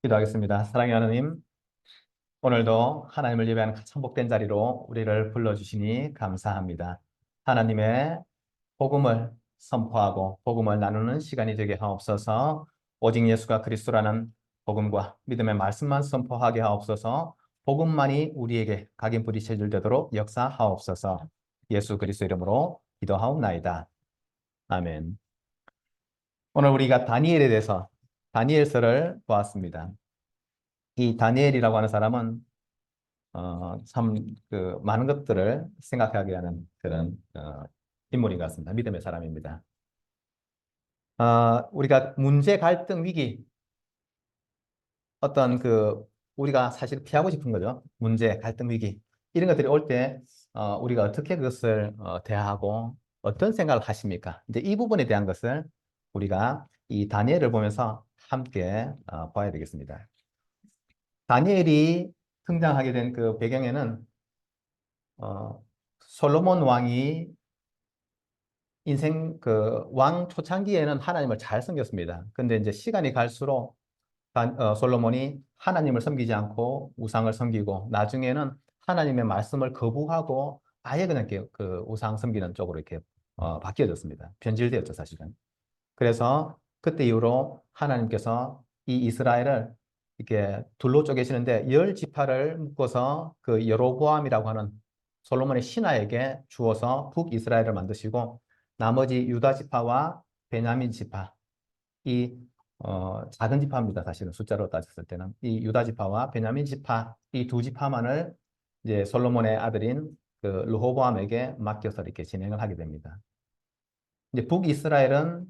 기도하겠습니다. 사랑의 하나님, 오늘도 하나님을 예배하는 천복된 자리로 우리를 불러주시니 감사합니다. 하나님의 복음을 선포하고 복음을 나누는 시간이 되게 하옵소서. 오직 예수가 그리스도라는 복음과 믿음의 말씀만 선포하게 하옵소서. 복음만이 우리에게 각인 뿌리쳐질 되도록 역사하옵소서. 예수 그리스도 이름으로 기도하옵나이다. 아멘. 오늘 우리가 다니엘에 대해서 다니엘서를 보았습니다. 이 다니엘이라고 하는 사람은 참 많은 것들을 생각하게 하는 그런 인물인 것 같습니다. 믿음의 사람입니다. 우리가 문제, 갈등, 위기 어떤 우리가 사실 피하고 싶은 거죠. 문제, 갈등, 위기 이런 것들이 올 때 우리가 어떻게 그것을 대하고 어떤 생각을 하십니까? 이제 이 부분에 대한 것을 우리가 이 다니엘을 보면서 함께 봐야 되겠습니다. 다니엘이 등장하게 된 그 배경에는 솔로몬 왕이 인생 왕 초창기에는 하나님을 잘 섬겼습니다. 근데 이제 시간이 갈수록 솔로몬이 하나님을 섬기지 않고 우상을 섬기고 나중에는 하나님의 말씀을 거부하고 아예 그냥 이렇게 그 우상 섬기는 쪽으로 이렇게 바뀌어졌습니다. 변질되었죠, 사실은. 그래서 그때 이후로 하나님께서 이 이스라엘을 이렇게 둘로 쪼개시는데 열 지파를 묶어서 그 여로보암이라고 하는 솔로몬의 신하에게 주어서 북이스라엘을 만드시고 나머지 유다 지파와 베냐민 지파 이 작은 지파입니다. 사실은 숫자로 따졌을 때는 이 유다 지파와 베냐민 지파 이 두 지파만을 이제 솔로몬의 아들인 그 르호보암에게 맡겨서 이렇게 진행을 하게 됩니다. 이제 북이스라엘은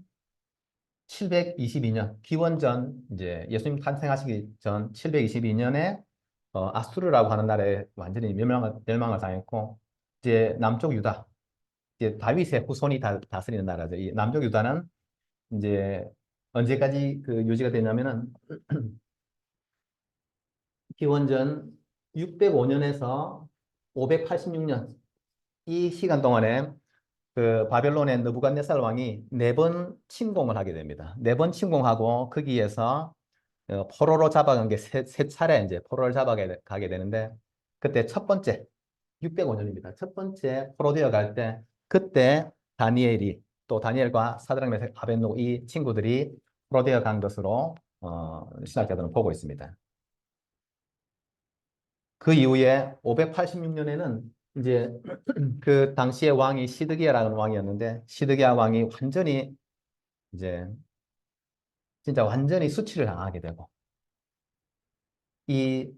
722년 기원전 이제 예수님 탄생하시기 전 722년에 아수르라고 하는 나라에 완전히 멸망을 당했고 이제 남쪽 유다 이제 다윗의 후손이 다스리는 나라죠. 이 남쪽 유다는 이제 언제까지 그 유지가 되냐면은 기원전 605년에서 586년 이 시간 동안에 그 바벨론의 느부갓네살 왕이 네 번 침공을 하게 됩니다. 네 번 침공하고 거기에서 포로로 잡아간 게 세 차례 이제 포로를 잡아가게 되는데 그때 첫 번째 605년입니다. 첫 번째 포로되어 갈 때 그때 다니엘이 또 다니엘과 사드락 메삭 아벳노고 이 친구들이 포로되어 간 것으로 신학자들은 보고 있습니다. 그 이후에 586년에는 이제 그 당시의 왕이 시드기야라는 왕이었는데 시드기야 왕이 완전히 이제 진짜 완전히 수치를 당하게 되고 이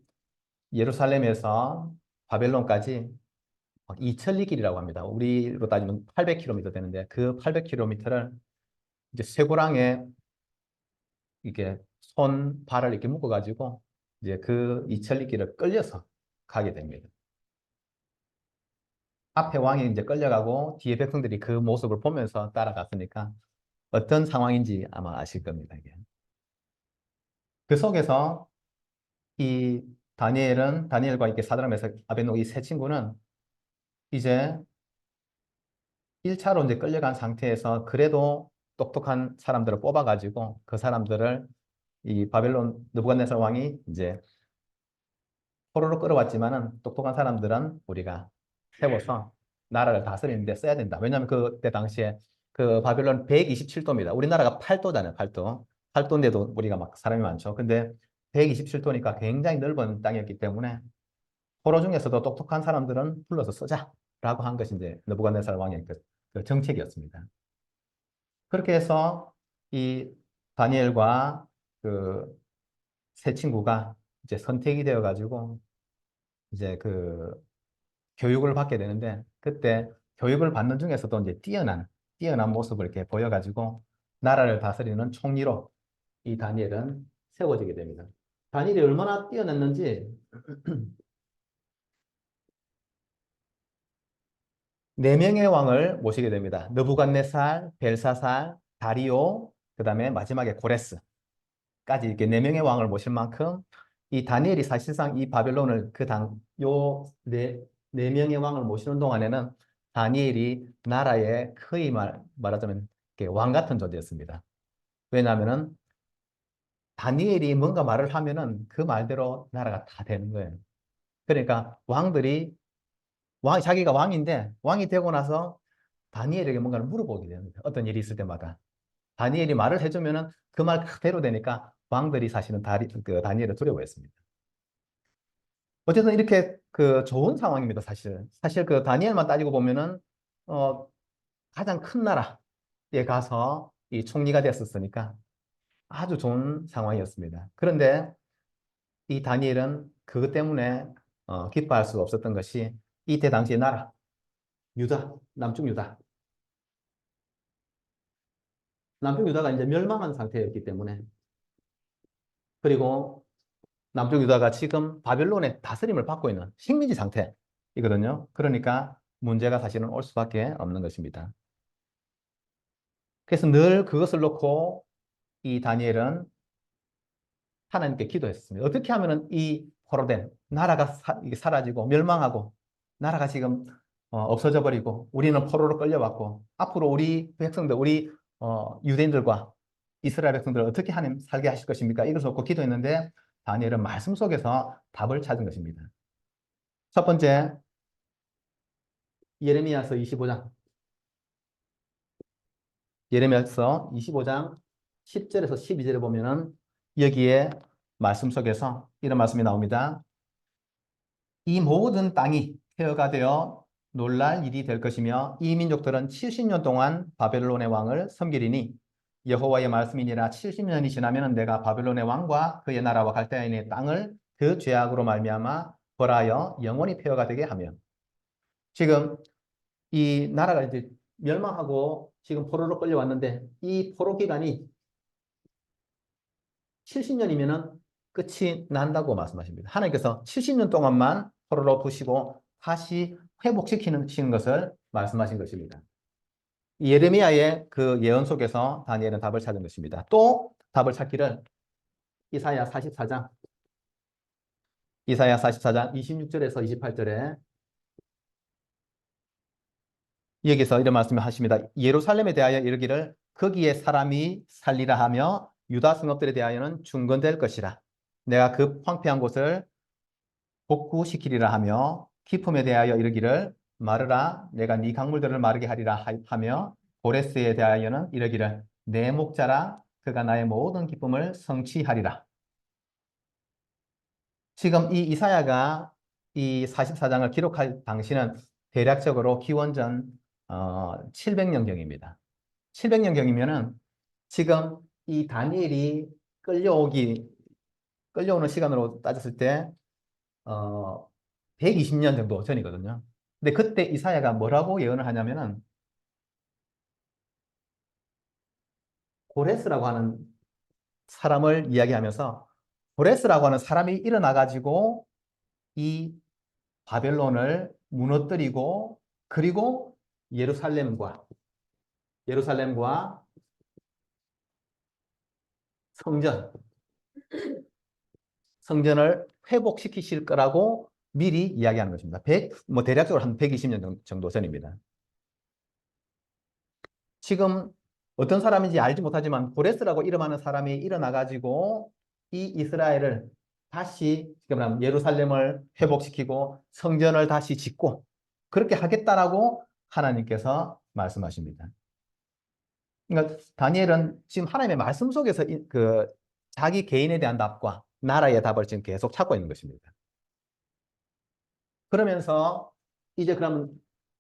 예루살렘에서 바벨론까지 2천리길이라고 합니다. 우리로 따지면 800km 되는데 그 800km를 이제 쇠고랑에 이게 손, 발을 이렇게 묶어가지고 이제 그 2천리길을 끌려서 가게 됩니다. 앞에 왕이 이제 끌려가고 뒤에 백성들이 그 모습을 보면서 따라갔으니까 어떤 상황인지 아마 아실 겁니다. 이게. 그 속에서 이 다니엘과 이렇게 사드락 메삭 아벳노고 이 세 친구는 이제 1차로 이제 끌려간 상태에서 그래도 똑똑한 사람들을 뽑아가지고 그 사람들을 이 바벨론 느부갓네살 왕이 이제 포로로 끌어왔지만은 똑똑한 사람들은 우리가 세워서 나라를 다스리는데 써야 된다. 왜냐하면 그때 당시에 그 바벨론 127도입니다. 우리나라가 8도잖아요. 8도. 8도인데도 우리가 막 사람이 많죠. 근데 127도니까 굉장히 넓은 땅이었기 때문에 포로 중에서도 똑똑한 사람들은 불러서 쓰자라고 한 것이 이제 느부갓네살 왕의 그 정책이었습니다. 그렇게 해서 이 다니엘과 그 세 친구가 이제 선택이 되어 가지고 이제 교육을 받게 되는데 그때 교육을 받는 중에서도 이제 뛰어난 모습을 이렇게 보여가지고 나라를 다스리는 총리로 이 다니엘은 세워지게 됩니다. 다니엘이 얼마나 뛰어났는지 네 명의 왕을 모시게 됩니다. 느부갓네살, 벨사살, 다리오, 그다음에 마지막에 고레스까지 이렇게 네 명의 왕을 모실 만큼 이 다니엘이 사실상 이 바벨론을 네 명의 왕을 모시는 동안에는 다니엘이 나라의 거의 말하자면 왕 같은 존재였습니다. 왜냐하면은 다니엘이 뭔가 말을 하면은 그 말대로 나라가 다 되는 거예요. 그러니까 자기가 왕인데 왕이 되고 나서 다니엘에게 뭔가를 물어보게 되는 거예요. 어떤 일이 있을 때마다. 다니엘이 말을 해주면은 그 말 그대로 되니까 왕들이 사실은 다니엘을 두려워했습니다. 어쨌든 이렇게 그 좋은 상황입니다, 사실. 사실 그 다니엘만 따지고 보면은, 어, 가장 큰 나라에 가서 이 총리가 됐었으니까 아주 좋은 상황이었습니다. 그런데 이 다니엘은 그것 때문에 기뻐할 수가 없었던 것이 이때 당시의 나라, 유다, 남쪽 유다. 남쪽 유다가 이제 멸망한 상태였기 때문에 그리고 남쪽 유다가 지금 바벨론의 다스림을 받고 있는 식민지 상태이거든요. 그러니까 문제가 사실은 올 수밖에 없는 것입니다. 그래서 늘 그것을 놓고 이 다니엘은 하나님께 기도했습니다. 어떻게 하면 이 포로된 나라가 이게 사라지고 멸망하고 나라가 지금 없어져 버리고 우리는 포로로 끌려왔고 앞으로 우리 백성들, 우리 유대인들과 이스라엘 백성들을 어떻게 하나님 살게 하실 것입니까? 이것을 놓고 기도했는데 다니엘은 말씀 속에서 답을 찾은 것입니다. 첫 번째, 예레미야서 25장. 예레미야서 25장 10절에서 12절에 보면은 여기에 말씀 속에서 이런 말씀이 나옵니다. 이 모든 땅이 폐허가 되어 놀랄 일이 될 것이며 이 민족들은 70년 동안 바벨론의 왕을 섬기리니 여호와의 말씀이니라 70년이 지나면 내가 바벨론의 왕과 그의 나라와 갈대아인의 땅을 그 죄악으로 말미암아 벌하여 영원히 폐허가 되게 하며 지금 이 나라가 이제 멸망하고 지금 포로로 끌려왔는데 이 포로 기간이 70년이면은 끝이 난다고 말씀하십니다. 하나님께서 70년 동안만 포로로 두시고 다시 회복시키는 것을 말씀하신 것입니다. 예레미야의 그 예언 속에서 다니엘은 답을 찾은 것입니다. 또 답을 찾기를 이사야 44장 26절에서 28절에 여기서 이런 말씀을 하십니다. 예루살렘에 대하여 이르기를 거기에 사람이 살리라 하며 유다 성읍들에 대하여는 중건될 것이라. 내가 그 황폐한 곳을 복구시키리라 하며 기품에 대하여 이르기를 마르라 내가 네 강물들을 마르게 하리라 하며 고레스에 대하여는 이르기를 내 목자라 그가 나의 모든 기쁨을 성취하리라. 지금 이 이사야가 이 44장을 기록할 당시는 대략적으로 기원전 700년경입니다. 700년경이면은 지금 이 다니엘이 끌려오는 시간으로 따졌을 때 120년 정도 전이거든요. 근데 그때 이사야가 뭐라고 예언을 하냐면은 고레스라고 하는 사람을 이야기하면서 고레스라고 하는 사람이 일어나 가지고 이 바벨론을 무너뜨리고 그리고 예루살렘과 성전 성전을 회복시키실 거라고 미리 이야기하는 것입니다. 뭐 대략적으로 한 120년 정도 전입니다. 지금 어떤 사람인지 알지 못하지만 고레스라고 이름하는 사람이 일어나가지고 이 이스라엘을 다시 지금 예루살렘을 회복시키고 성전을 다시 짓고 그렇게 하겠다라고 하나님께서 말씀하십니다. 그러니까 다니엘은 지금 하나님의 말씀 속에서 그 자기 개인에 대한 답과 나라의 답을 지금 계속 찾고 있는 것입니다. 그러면서 이제 그러면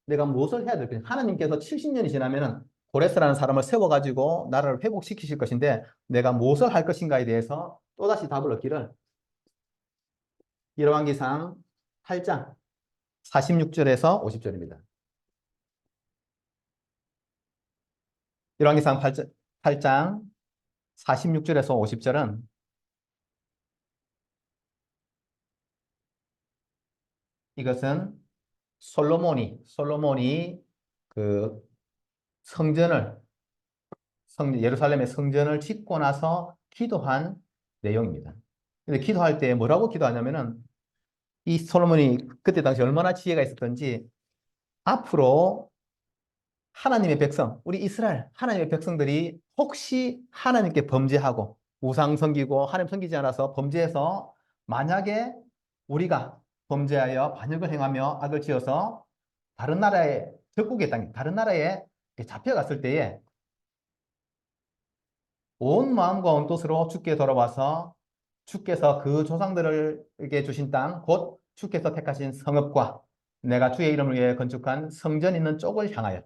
내가 무엇을 해야 될까? 하나님께서 70년이 지나면은 고레스라는 사람을 세워가지고 나라를 회복시키실 것인데 내가 무엇을 할 것인가에 대해서 또다시 답을 얻기를 열왕기상 8장 46절에서 50절입니다. 열왕기상 8장 46절에서 50절은 이것은 솔로몬이 그 예루살렘의 성전을 짓고 나서 기도한 내용입니다. 근데 기도할 때 뭐라고 기도하냐면은 이 솔로몬이 그때 당시 얼마나 지혜가 있었던지 앞으로 하나님의 백성, 우리 이스라엘 하나님의 백성들이 혹시 하나님께 범죄하고 우상 섬기고 하나님 섬기지 않아서 범죄해서 만약에 우리가 범죄하여 반역을 행하며 악을 지어서 다른 나라에 적국의 땅, 다른 나라에 잡혀갔을 때에 온 마음과 온 뜻으로 주께 돌아와서 주께서 그 조상들에게 주신 땅, 곧 주께서 택하신 성읍과 내가 주의 이름을 위해 건축한 성전 있는 쪽을 향하여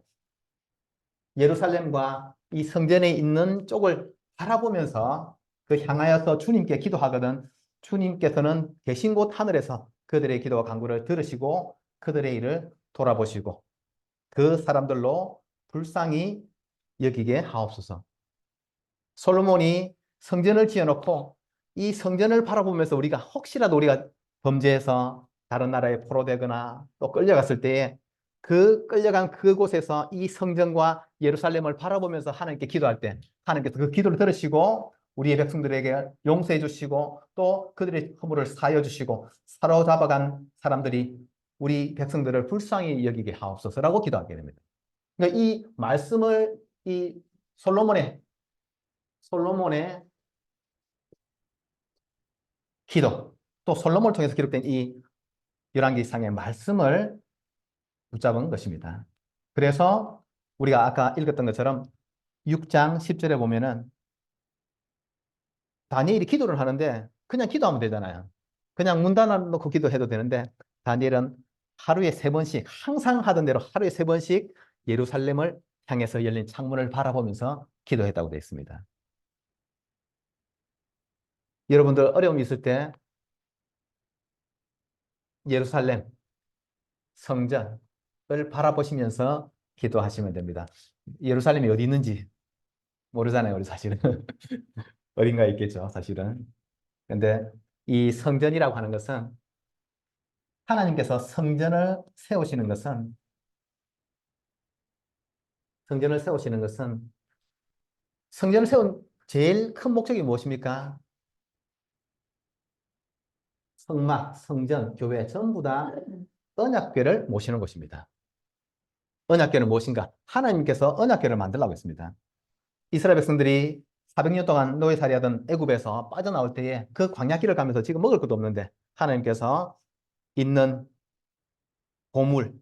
예루살렘과 이 성전에 있는 쪽을 바라보면서 그 향하여서 주님께 기도하거든 주님께서는 계신 곳 하늘에서 그들의 기도와 간구를 들으시고 그들의 일을 돌아보시고 그 사람들로 불쌍히 여기게 하옵소서. 솔로몬이 성전을 지어놓고 이 성전을 바라보면서 우리가 혹시라도 우리가 범죄해서 다른 나라에 포로되거나 또 끌려갔을 때에 그 끌려간 그곳에서 이 성전과 예루살렘을 바라보면서 하나님께 기도할 때 하나님께서 그 기도를 들으시고 우리의 백성들에게 용서해 주시고 또 그들의 허물을 사하여 주시고 사로잡아간 사람들이 우리 백성들을 불쌍히 여기게 하옵소서라고 기도하게 됩니다. 그러니까 이 말씀을 이 솔로몬의 기도, 또 솔로몬을 통해서 기록된 이 열왕기상의 말씀을 붙잡은 것입니다. 그래서 우리가 아까 읽었던 것처럼 6장 10절에 보면은 다니엘이 기도를 하는데 그냥 기도하면 되잖아요. 그냥 문 닫아놓고 기도해도 되는데 다니엘은 하루에 3번씩 항상 하던 대로 하루에 3번씩 예루살렘을 향해서 열린 창문을 바라보면서 기도했다고 되어 있습니다. 여러분들 어려움이 있을 때 예루살렘 성전을 바라보시면서 기도하시면 됩니다. 예루살렘이 어디 있는지 모르잖아요, 우리 사실은. 어딘가에 있겠죠, 사실은. 근데 이 성전이라고 하는 것은 하나님께서 성전을 세우시는 것은 성전을 세운 제일 큰 목적이 무엇입니까? 성막, 성전, 교회 전부 다 언약궤를 모시는 곳입니다. 언약궤는 무엇인가? 하나님께서 언약궤를 만들라고 했습니다. 이스라엘 백성들이 400년 동안 노예살이하던 애굽에서 빠져나올 때에 그 광야길을 가면서 지금 먹을 것도 없는데 하나님께서 있는 보물,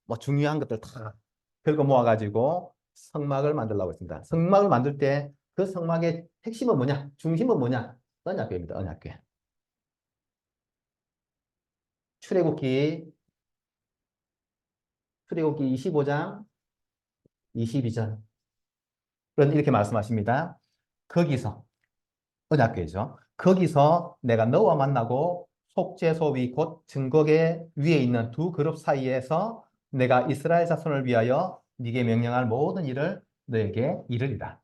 뭐 중요한 것들 다 긁어 모아가지고 성막을 만들라고 했습니다. 성막을 만들 때 그 성막의 핵심은 뭐냐? 중심은 뭐냐? 언약궤입니다. 언약궤. 출애굽기 25장 22절 이렇게 말씀하십니다. 거기서 언약궤죠. 거기서 내가 너와 만나고 속죄소 위 곧 증거계 위에 있는 두 그룹 사이에서 내가 이스라엘 자손을 위하여 네게 명령할 모든 일을 너에게 이르리라.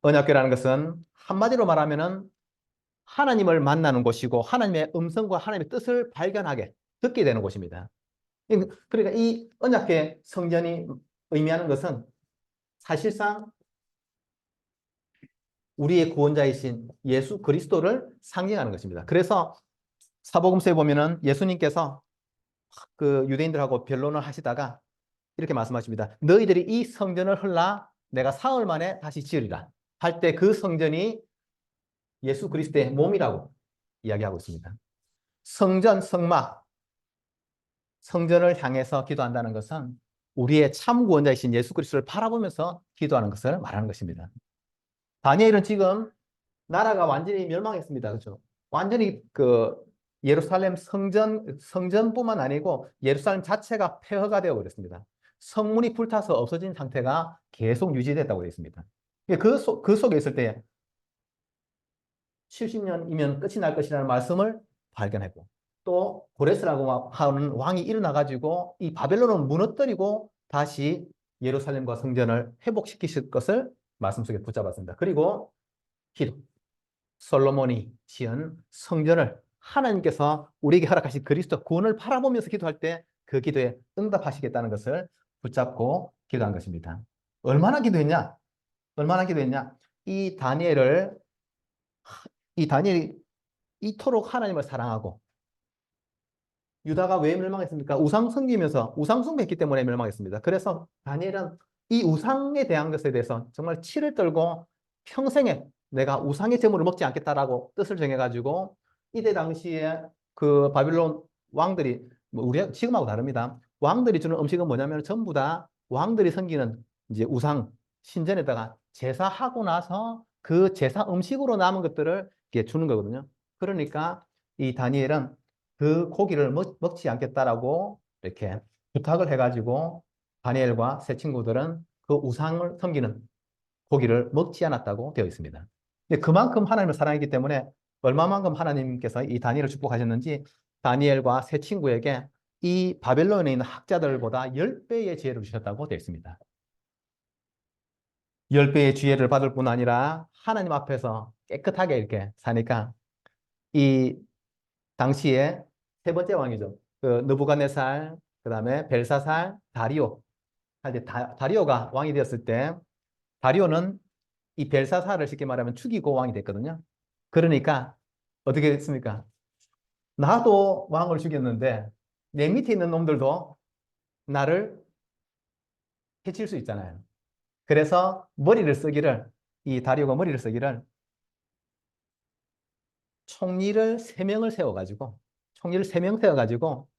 언약궤라는 것은 한마디로 말하면은 하나님을 만나는 곳이고 하나님의 음성과 하나님의 뜻을 발견하게 듣게 되는 곳입니다. 그러니까 이 언약궤 성전이 의미하는 것은 사실상 우리의 구원자이신 예수 그리스도를 상징하는 것입니다. 그래서 사복음서에 보면은 예수님께서 그 유대인들하고 변론을 하시다가 이렇게 말씀하십니다. 너희들이 이 성전을 헐라 내가 사흘 만에 다시 지으리라 할 때 그 성전이 예수 그리스도의 몸이라고 이야기하고 있습니다. 성전, 성막, 성전을 향해서 기도한다는 것은 우리의 참 구원자이신 예수 그리스도를 바라보면서 기도하는 것을 말하는 것입니다. 다니엘은 지금 나라가 완전히 멸망했습니다. 그렇죠? 완전히 그 예루살렘 성전뿐만 아니고 예루살렘 자체가 폐허가 되어 버렸습니다. 성문이 불타서 없어진 상태가 계속 유지됐다고 되어 있습니다. 그 속에 있을 때 70년이면 끝이 날 것이라는 말씀을 발견했고 또 고레스라고 하는 왕이 일어나가지고 이 바벨론을 무너뜨리고 다시 예루살렘과 성전을 회복시키실 것을 말씀 속에 붙잡았습니다. 그리고 기도. 솔로몬이 지은 성전을 하나님께서 우리에게 허락하신 그리스도 구원을 바라보면서 기도할 때 그 기도에 응답하시겠다는 것을 붙잡고 기도한 것입니다. 얼마나 기도했냐? 얼마나 기도했냐? 이 다니엘이 이토록 하나님을 사랑하고 유다가 왜 멸망했습니까? 우상 섬기면서 우상 숭배했기 때문에 멸망했습니다. 그래서 다니엘은 이 우상에 대한 것에 대해서 정말 치를 떨고 평생에 내가 우상의 제물을 먹지 않겠다라고 뜻을 정해가지고 이때 당시에 그 바빌론 왕들이 뭐 우리 지금하고 다릅니다. 왕들이 주는 음식은 뭐냐면 전부 다 왕들이 섬기는 이제 우상 신전에다가 제사하고 나서 그 제사 음식으로 남은 것들을 이렇게 주는 거거든요. 그러니까 이 다니엘은 그 고기를 먹지 않겠다라고 이렇게 부탁을 해가지고 다니엘과 세 친구들은 그 우상을 섬기는 고기를 먹지 않았다고 되어 있습니다. 근데 그만큼 하나님을 사랑했기 때문에 얼마만큼 하나님께서 이 다니엘을 축복하셨는지 다니엘과 세 친구에게 이 바벨론에 있는 학자들보다 10배의 지혜를 주셨다고 되어 있습니다. 10배의 지혜를 받을 뿐 아니라 하나님 앞에서 깨끗하게 이렇게 사니까 이 당시에 세 번째 왕이죠. 그 느부갓네살, 그 다음에 벨사살, 다리오. 이제 다리오가 왕이 되었을 때 다리오는 이 벨사살을 쉽게 말하면 죽이고 왕이 됐거든요. 그러니까 어떻게 됐습니까? 나도 왕을 죽였는데 내 밑에 있는 놈들도 나를 해칠 수 있잖아요. 그래서 이 다리오가 머리를 쓰기를 총리를 3명을 세워가지고 총리를 3명 세워가지고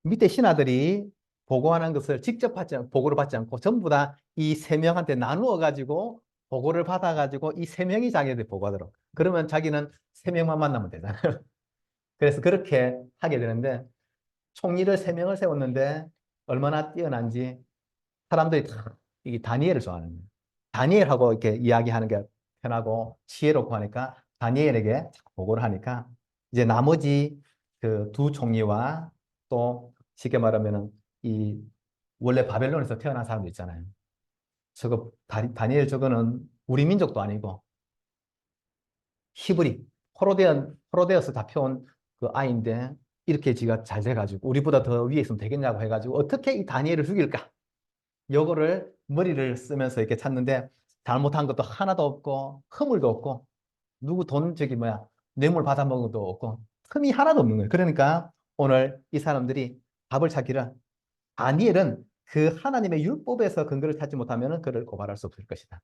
밑에 신하들이 보고하는 것을 직접 보고를 받지 않고 전부 다 이 3명한테 나누어 가지고 보고를 받아 가지고 이 3명이 자기한테 보고하도록. 그러면 자기는 3명만 만나면 되잖아요. 그래서 그렇게 하게 되는데 총리를 3명을 세웠는데 얼마나 뛰어난지 사람들이 다 이 다니엘을 좋아하는 거예요. 다니엘하고 이렇게 이야기하는 게 편하고 지혜롭고 하니까 다니엘에게 보고를 하니까 이제 나머지 그 두 총리와 또 쉽게 말하면은 이 원래 바벨론에서 태어난 사람도 있잖아요. 저거 다니엘 저거는 우리 민족도 아니고 히브리 호로데어서 잡혀온 그 아이인데 이렇게 지가 잘 돼가지고 우리보다 더 위에 있으면 되겠냐고 해가지고 어떻게 이 다니엘을 죽일까? 요거를 머리를 쓰면서 이렇게 찾는데 잘못한 것도 하나도 없고 허물도 없고 누구 돈 저기 뭐야 뇌물 받아먹은 것도 없고 흠이 하나도 없는 거예요. 그러니까 오늘 이 사람들이 답을 찾기를 다니엘은 그 하나님의 율법에서 근거를 찾지 못하면 그를 고발할 수 없을 것이다.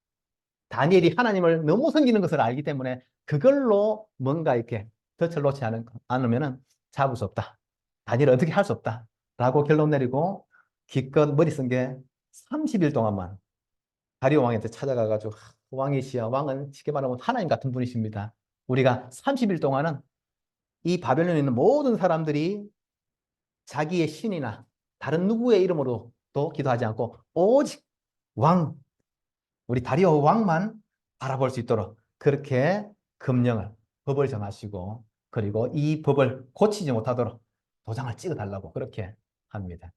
다니엘이 하나님을 너무 섬기는 것을 알기 때문에 그걸로 뭔가 이렇게 덫을 놓지 않으면 잡을 수 없다. 다니엘은 어떻게 할 수 없다. 라고 결론 내리고 기껏 머리 쓴 게 30일 동안만 다리오 왕한테 찾아가가지고 왕이시여 왕은 쉽게 말하면 하나님 같은 분이십니다. 우리가 30일 동안은 이 바벨론에 있는 모든 사람들이 자기의 신이나 다른 누구의 이름으로도 기도하지 않고 오직 왕, 우리 다리오 왕만 바라볼 수 있도록 그렇게 금령을, 법을 정하시고 그리고 이 법을 고치지 못하도록 도장을 찍어달라고 그렇게 합니다.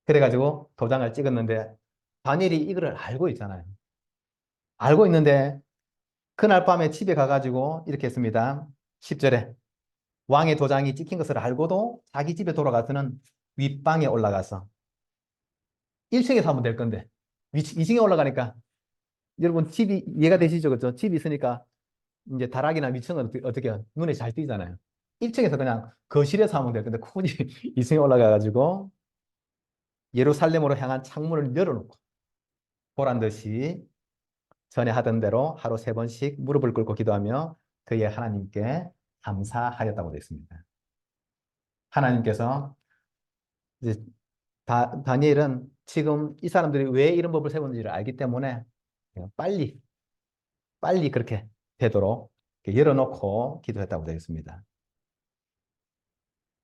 그래가지고 도장을 찍었는데 다니엘이 이거를 알고 있잖아요. 알고 있는데 그날 밤에 집에 가가지고 이렇게 했습니다. 10절에 왕의 도장이 찍힌 것을 알고도 자기 집에 돌아가서는 윗방에 올라가서 1층에서 하면 될 건데 2층에 올라가니까 여러분 집이 이해가 되시죠? 그렇죠? 집이 있으니까 이제 다락이나 위층은 어떻게 눈에 잘 띄잖아요. 1층에서 그냥 거실에서 하면 될 건데 굳이 2층에 올라가가지고 예루살렘으로 향한 창문을 열어놓고 보란 듯이 전에 하던 대로 하루 3번씩 무릎을 꿇고 기도하며 그의 하나님께 감사하였다고 되어 있습니다. 하나님께서 이제 다니엘은 지금 이 사람들이 왜 이런 법을 세웠는지를 알기 때문에 빨리 그렇게 되도록 열어놓고 기도했다고 되어 있습니다.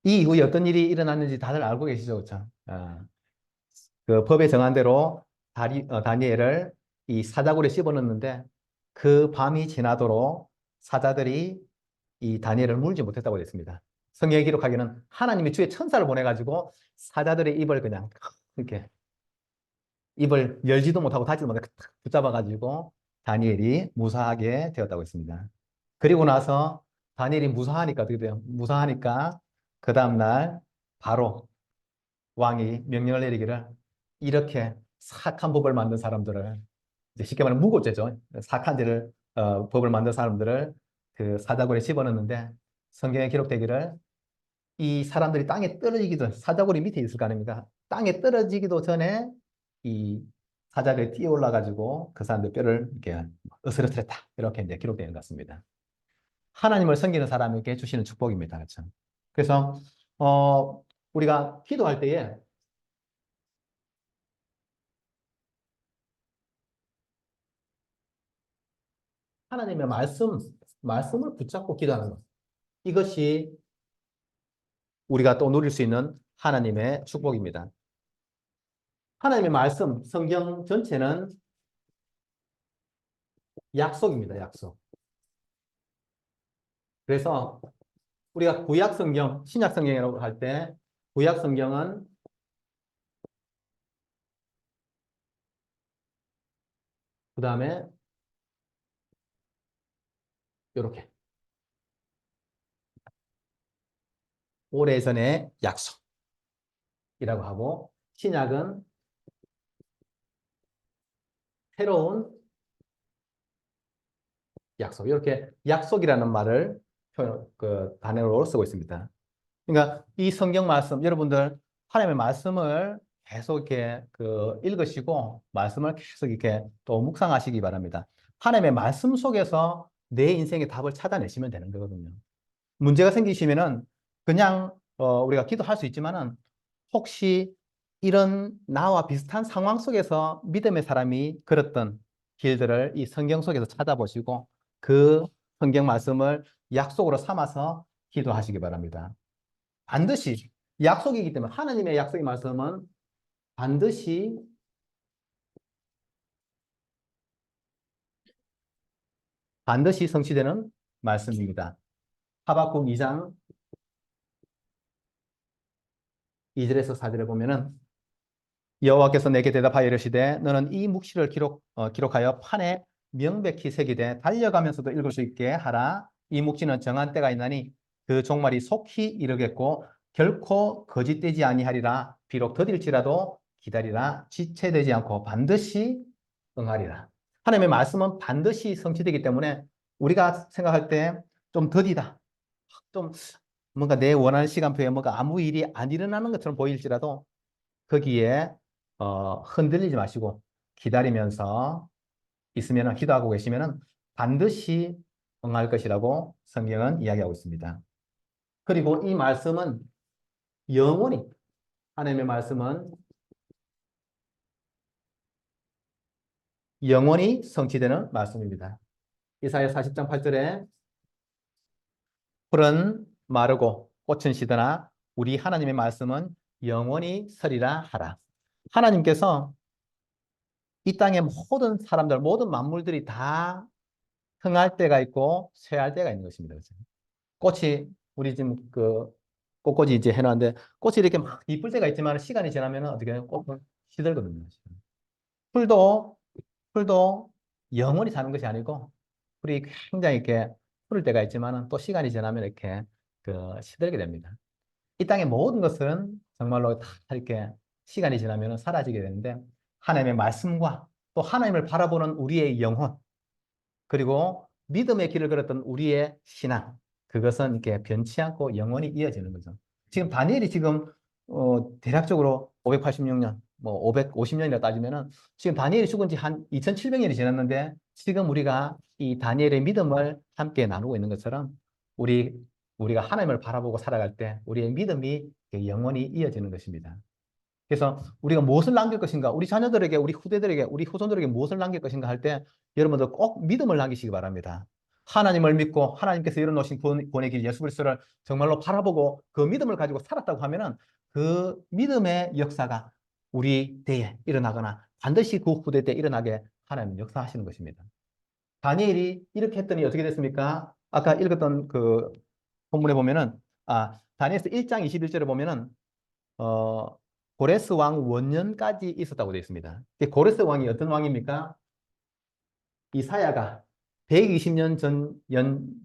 이 이후에 어떤 일이 일어났는지 다들 알고 계시죠? 그렇죠? 그 법에 정한 대로 다니엘을 이 사자굴에 씹어넣는데 그 밤이 지나도록 사자들이 이 다니엘을 물지 못했다고 되어 있습니다. 성경에 기록하기는 하나님이 주의 천사를 보내가지고 사자들의 입을 그냥 이렇게 입을 열지도 못하고 닫지도 못하고 탁 붙잡아가지고 다니엘이 무사하게 되었다고 했습니다. 그리고 나서 다니엘이 무사하니까 어떻게 돼요? 무사하니까 그 다음날 바로 왕이 명령을 내리기를 이렇게 사악한 법을 만든 사람들을 이제 쉽게 말하면 무고죄죠. 사악한 죄를 법을 만든 사람들을 그 사자굴에 집어넣는데 성경에 기록되기를 이 사람들이 땅에 떨어지기도 사자굴이 밑에 있을 거 아닙니까? 땅에 떨어지기도 전에 이 사자들이 뛰어 올라가지고 그 사람들 뼈를 이렇게 으스러뜨렸다. 이렇게 이제 기록되는 것 같습니다. 하나님을 섬기는 사람에게 주시는 축복입니다. 그렇죠? 그래서 우리가 기도할 때에 하나님의 말씀을 붙잡고 기도하는 것. 이것이 우리가 또 누릴 수 있는 하나님의 축복입니다. 하나님의 말씀, 성경 전체는 약속입니다. 약속. 그래서 우리가 구약 성경, 신약 성경이라고 할 때 구약 성경은 그 다음에 이렇게 오래전의 약속이라고 하고 신약은 새로운 약속. 이렇게 약속이라는 말을 단어로 쓰고 있습니다. 그러니까 이 성경 말씀, 여러분들 하나님의 말씀을 계속 이렇게 읽으시고 말씀을 계속 이렇게 또 묵상하시기 바랍니다. 하나님의 말씀 속에서 내 인생의 답을 찾아내시면 되는 거거든요. 문제가 생기시면은 그냥 우리가 기도할 수 있지만은 혹시 이런 나와 비슷한 상황 속에서 믿음의 사람이 걸었던 길들을 이 성경 속에서 찾아보시고 그 성경 말씀을 약속으로 삼아서 기도하시기 바랍니다. 반드시 약속이기 때문에 하나님의 약속의 말씀은 반드시 성취되는 말씀입니다. 하박국 2장 2절에서 4절에 보면은 여호와께서 내게 대답하여 이르시되 너는 이 묵시를 기록하여 판에 명백히 새기되 달려가면서도 읽을 수 있게 하라. 이 묵시는 정한 때가 있나니 그 종말이 속히 이르겠고 결코 거짓되지 아니하리라. 비록 더딜지라도 기다리라. 지체되지 않고 반드시 응하리라. 하나님의 말씀은 반드시 성취되기 때문에 우리가 생각할 때 좀 더디다. 좀 뭔가 내 원하는 시간표에 뭔가 아무 일이 안 일어나는 것처럼 보일지라도 거기에 흔들리지 마시고 기다리면서 있으면 기도하고 계시면 반드시 응할 것이라고 성경은 이야기하고 있습니다. 그리고 이 말씀은 영원히 하나님의 말씀은 영원히 성취되는 말씀입니다. 이사야 40장 8절에 풀은 마르고 꽃은 시드나 우리 하나님의 말씀은 영원히 서리라 하라. 하나님께서 이 땅의 모든 사람들, 모든 만물들이 다 흥할 때가 있고 쇠할 때가 있는 것입니다. 그렇죠? 꽃이 우리 지금 꽃꽂이 이제 해놨는데 꽃이 이렇게 막 이쁠 때가 있지만 시간이 지나면 어떻게 해요? 꽃은 시들거든요. 풀도 풀도 영원히 사는 것이 아니고 풀이 굉장히 이렇게 푸를 때가 있지만 또 시간이 지나면 이렇게 시들게 됩니다. 이 땅의 모든 것은 정말로 다 이렇게 시간이 지나면 사라지게 되는데 하나님의 말씀과 또 하나님을 바라보는 우리의 영혼 그리고 믿음의 길을 걸었던 우리의 신앙 그것은 이렇게 변치 않고 영원히 이어지는 거죠. 지금 다니엘이 지금 대략적으로 586년, 뭐 550년이라 따지면은 지금 다니엘이 죽은 지 한 2700년이 지났는데 지금 우리가 이 다니엘의 믿음을 함께 나누고 있는 것처럼 우리가 하나님을 바라보고 살아갈 때 우리의 믿음이 영원히 이어지는 것입니다. 그래서 우리가 무엇을 남길 것인가, 우리 자녀들에게, 우리 후대들에게, 우리 후손들에게 무엇을 남길 것인가 할 때 여러분들 꼭 믿음을 남기시기 바랍니다. 하나님을 믿고 하나님께서 열어놓으신 구원의 길 예수 그리스도를 정말로 바라보고 그 믿음을 가지고 살았다고 하면은 그 믿음의 역사가 우리 때에 일어나거나 반드시 그 후대 때 일어나게 하나님은 역사하시는 것입니다. 다니엘이 이렇게 했더니 어떻게 됐습니까? 아까 읽었던 그 본문에 보면은 다니엘서 1장 21절에 보면은 어, 고레스 왕 원년까지 있었다고 되어 있습니다. 고레스 왕이 어떤 왕입니까? 이사야가 120년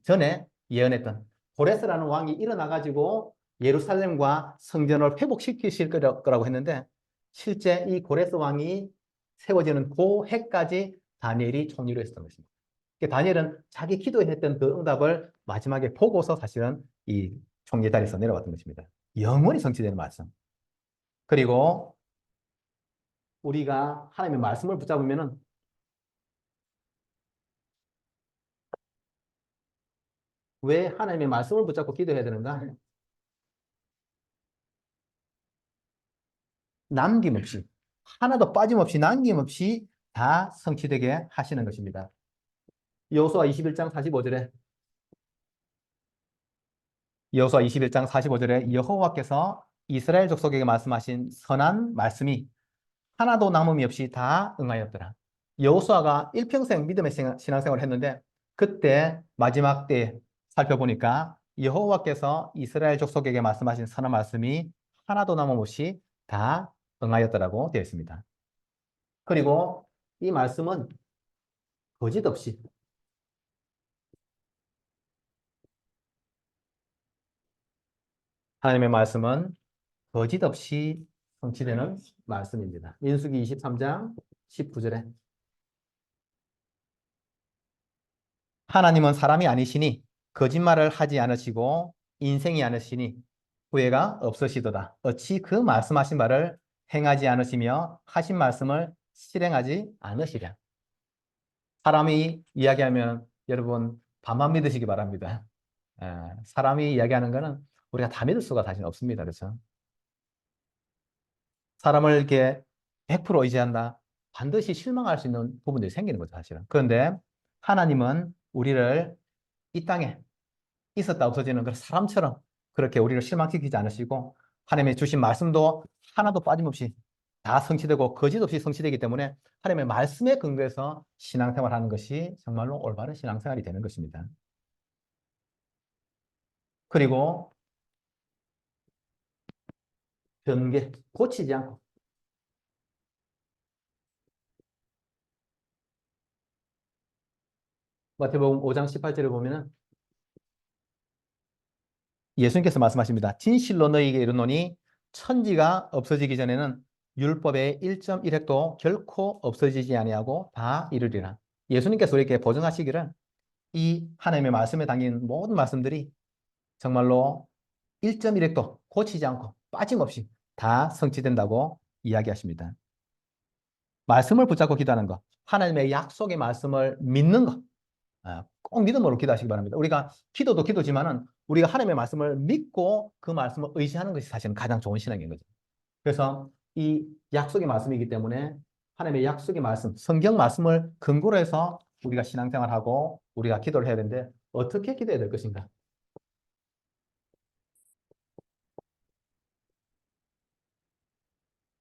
전에 예언했던 고레스라는 왕이 일어나가지고 예루살렘과 성전을 회복시키실 거라고 했는데 실제 이 고레스 왕이 세워지는 그 해까지 다니엘이 총리로 했었던 것입니다. 다니엘은 자기 기도했던 그 응답을 마지막에 보고서 사실은 이 총리 자리에서 내려왔던 것입니다. 영원히 성취되는 말씀. 그리고 우리가 하나님의 말씀을 붙잡으면은 왜 하나님의 말씀을 붙잡고 기도해야 되는가? 남김없이, 하나도 빠짐없이 남김없이 다 성취되게 하시는 것입니다. 여호수아 21장 45절에 여호수아 21장 45절에 여호와께서 이스라엘 족속에게 말씀하신 선한 말씀이 하나도 남음이 없이 다 응하였더라. 여호수아가 일평생 믿음의 신앙생활을 했는데 그때 마지막 때 살펴보니까 여호와께서 이스라엘 족속에게 말씀하신 선한 말씀이 하나도 남음없이 다 응하였더라고 되어 있습니다. 그리고 이 말씀은 거짓 없이 하나님의 말씀은 거짓 없이 성취되는 말씀입니다. 민수기 23장 19절에 하나님은 사람이 아니시니 거짓말을 하지 않으시고 인생이 아니시니 후회가 없으시도다. 어찌 그 말씀하신 바를 행하지 않으시며 하신 말씀을 실행하지 않으시랴. 사람이 이야기하면 여러분 반만 믿으시기 바랍니다. 사람이 이야기하는 거는 우리가 다 믿을 수가 사실 없습니다. 그렇죠? 사람을 이렇게 100% 의지한다. 반드시 실망할 수 있는 부분들이 생기는 거죠, 사실은. 그런데 하나님은 우리를 이 땅에 있었다 없어지는 그런 사람처럼 그렇게 우리를 실망시키지 않으시고 하나님의 주신 말씀도 하나도 빠짐없이 다 성취되고 거짓 없이 성취되기 때문에 하나님의 말씀에 근거해서 신앙생활하는 것이 정말로 올바른 신앙생활이 되는 것입니다. 그리고 변개, 고치지 않고 마태복음 5장 18절에 보면은 예수님께서 말씀하십니다. 진실로 너희에게 이르노니 천지가 없어지기 전에는 율법의 1.1획도 결코 없어지지 아니하고 다 이루리라. 예수님께서 우리에게 보증하시기를 이 하나님의 말씀에 담긴 모든 말씀들이 정말로 1.1획도 고치지 않고 빠짐없이 다 성취된다고 이야기하십니다. 말씀을 붙잡고 기도하는 것, 하나님의 약속의 말씀을 믿는 것, 꼭 믿음으로 기도하시기 바랍니다. 우리가 기도도 기도지만은 우리가 하나님의 말씀을 믿고 그 말씀을 의지하는 것이 사실은 가장 좋은 신앙인 거죠. 그래서 이 약속의 말씀이기 때문에 하나님의 약속의 말씀, 성경 말씀을 근거로 해서 우리가 신앙생활하고 우리가 기도를 해야 되는데 어떻게 기도해야 될 것인가?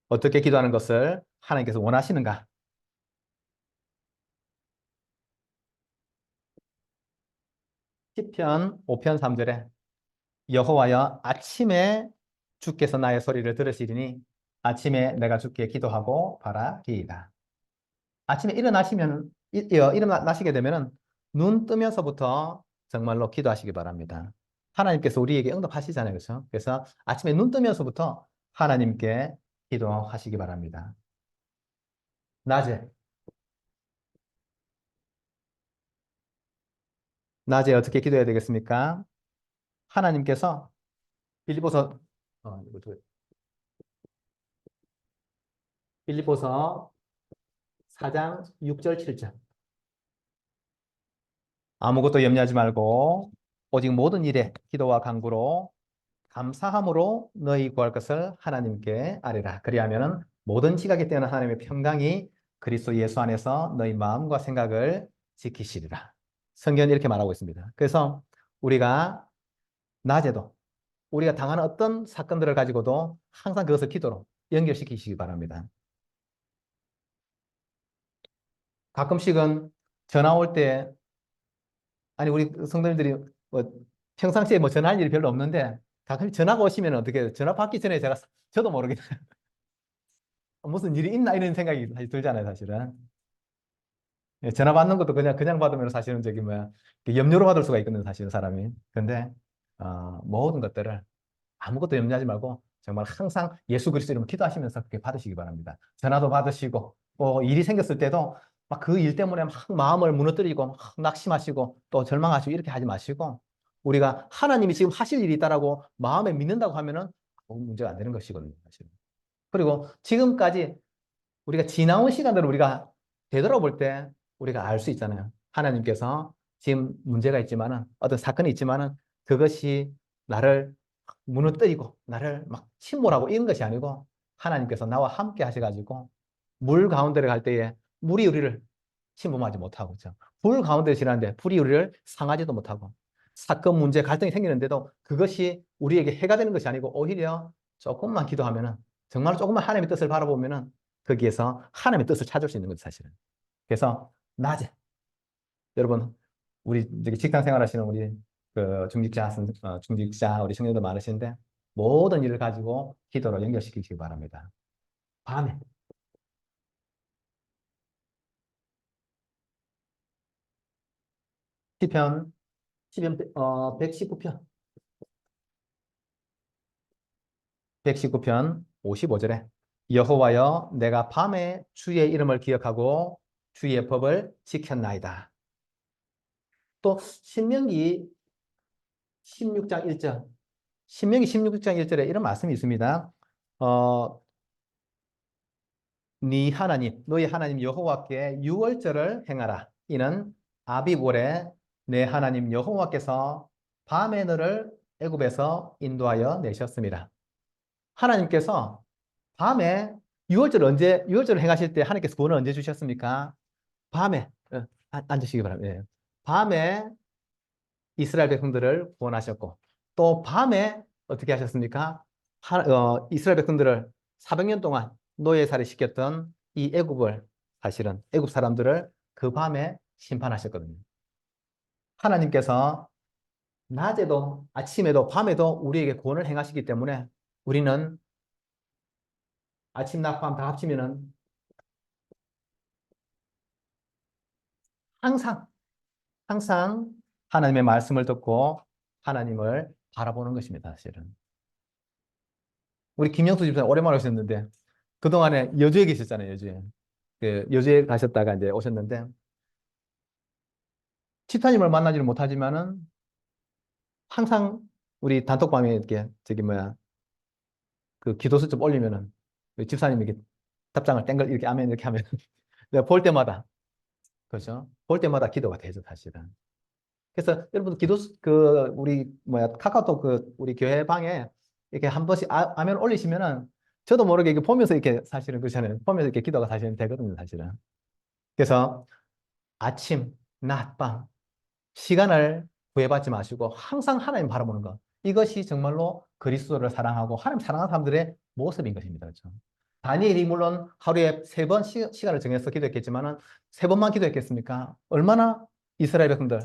어떻게 기도하는 것을 하나님께서 원하시는가? 시편 5편 3절에 여호와여 아침에 주께서 나의 소리를 들으시리니 아침에 내가 주께 기도하고 바라리이다. 아침에 일어나시게 되면은 눈 뜨면서부터 정말로 기도하시기 바랍니다. 하나님께서 우리에게 응답하시잖아요. 그렇죠? 그래서 아침에 눈 뜨면서부터 하나님께 기도하시기 바랍니다. 낮에 낮에 어떻게 기도해야 되겠습니까? 하나님께서 빌립보서 이거 빌립보서 4장 6절 7절 아무것도 염려하지 말고 오직 모든 일에 기도와 간구로 감사함으로 너희 구할 것을 하나님께 아뢰라. 그리하면은 모든 지각에 뛰어난 하나님의 평강이 그리스도 예수 안에서 너희 마음과 생각을 지키시리라. 성경은 이렇게 말하고 있습니다. 그래서 우리가 낮에도 우리가 당하는 어떤 사건들을 가지고도 항상 그것을 기도로 연결시키시기 바랍니다. 가끔씩은 전화 올 때, 아니, 우리 성도님들이 뭐 평상시에 뭐 전화할 일이 별로 없는데 가끔 전화가 오시면 어떻게, 전화 받기 전에 저도 모르게 무슨 일이 있나 이런 생각이 사실 들잖아요, 사실은. 예, 전화 받는 것도 그냥 받으면 사실은 저기 뭐야, 염려로 받을 수가 있거든요, 사실은 사람이. 근데, 모든 것들을 아무것도 염려하지 말고 정말 항상 예수 그리스도 이름으로 기도하시면서 그렇게 받으시기 바랍니다. 전화도 받으시고 일이 생겼을 때도 막 그 일 때문에 막 마음을 무너뜨리고 막 낙심하시고 또 절망하시고 이렇게 하지 마시고 우리가 하나님이 지금 하실 일이 있다라고 마음에 믿는다고 하면은 문제가 안 되는 것이거든요, 사실은. 그리고 지금까지 우리가 지나온 시간들을 우리가 되돌아볼 때 우리가 알 수 있잖아요. 하나님께서 지금 문제가 있지만은 어떤 사건이 있지만은 그것이 나를 무너뜨리고 나를 막 침몰하고 이런 것이 아니고 하나님께서 나와 함께 하셔가지고 물 가운데를 갈 때에 물이 우리를 침범하지 못하고 그렇죠? 불 가운데 지나는데 불이 우리를 상하지도 못하고 사건 문제 갈등이 생기는데도 그것이 우리에게 해가 되는 것이 아니고 오히려 조금만 기도하면은 정말 조금만 하나님의 뜻을 바라보면은 거기에서 하나님의 뜻을 찾을 수 있는 거죠 사실은. 그래서 낮에 여러분 우리 저기 직장 생활하시는 우리 그 중직자 우리 청년들 많으신데 모든 일을 가지고 기도로 연결시키시기 바랍니다. 밤에 시편 시편 119편 119편 55절에 여호와여 내가 밤에 주의 이름을 기억하고 주의 법을 지켰나이다. 또 신명기 16장 1절 신명기 16장 1절에 이런 말씀이 있습니다. 어, 네 하나님, 너희 하나님 여호와께 유월절을 행하라. 이는 아비월에 내 하나님 여호와께서 밤에 너를 애굽에서 인도하여 내셨습니다. 하나님께서 밤에 유월절을 행하실 때 하나님께서 구원을 언제 주셨습니까? 밤에 앉으시기 바랍니다. 예. 밤에 이스라엘 백성들을 구원하셨고 또 밤에 어떻게 하셨습니까? 이스라엘 백성들을 400년 동안 노예살이 시켰던 이 애굽을 사실은 애굽 사람들을 그 밤에 심판하셨거든요. 하나님께서 낮에도 아침에도 밤에도 우리에게 구원을 행하시기 때문에 우리는 아침, 낮, 밤 다 합치면은 항상 항상 하나님의 말씀을 듣고 하나님을 바라보는 것입니다. 사실은. 우리 김영수 집사님 오랜만에 오셨는데 그동안에 여주에 계셨잖아요. 여주에. 그 여주에 가셨다가 이제 오셨는데 집사님을 만나지는 못하지만은 항상 우리 단톡방에 이렇게 저기 뭐야 그 기도수 좀 올리면은 그 집사님이 이렇게 답장을 땡글 이렇게 하면 이렇게 하면 내가 볼 때마다 그렇죠? 볼 때마다 기도가 되죠, 사실은. 그래서 여러분 그 우리 뭐야 카카오톡 그 우리 교회 방에 이렇게 한 번씩 화면 올리시면은 저도 모르게 이게 보면서 이렇게 사실은 그렇잖아요. 보면서 이렇게 기도가 사실은 되거든요, 사실은. 그래서 아침, 낮, 밤 시간을 구애받지 마시고 항상 하나님 바라보는 것. 이것이 정말로 그리스도를 사랑하고 하나님 사랑하는 사람들의 모습인 것입니다. 그렇죠? 다니엘이 물론 하루에 3번 시간을 정해서 기도했겠지만은 3번만 기도했겠습니까? 얼마나 이스라엘 백성들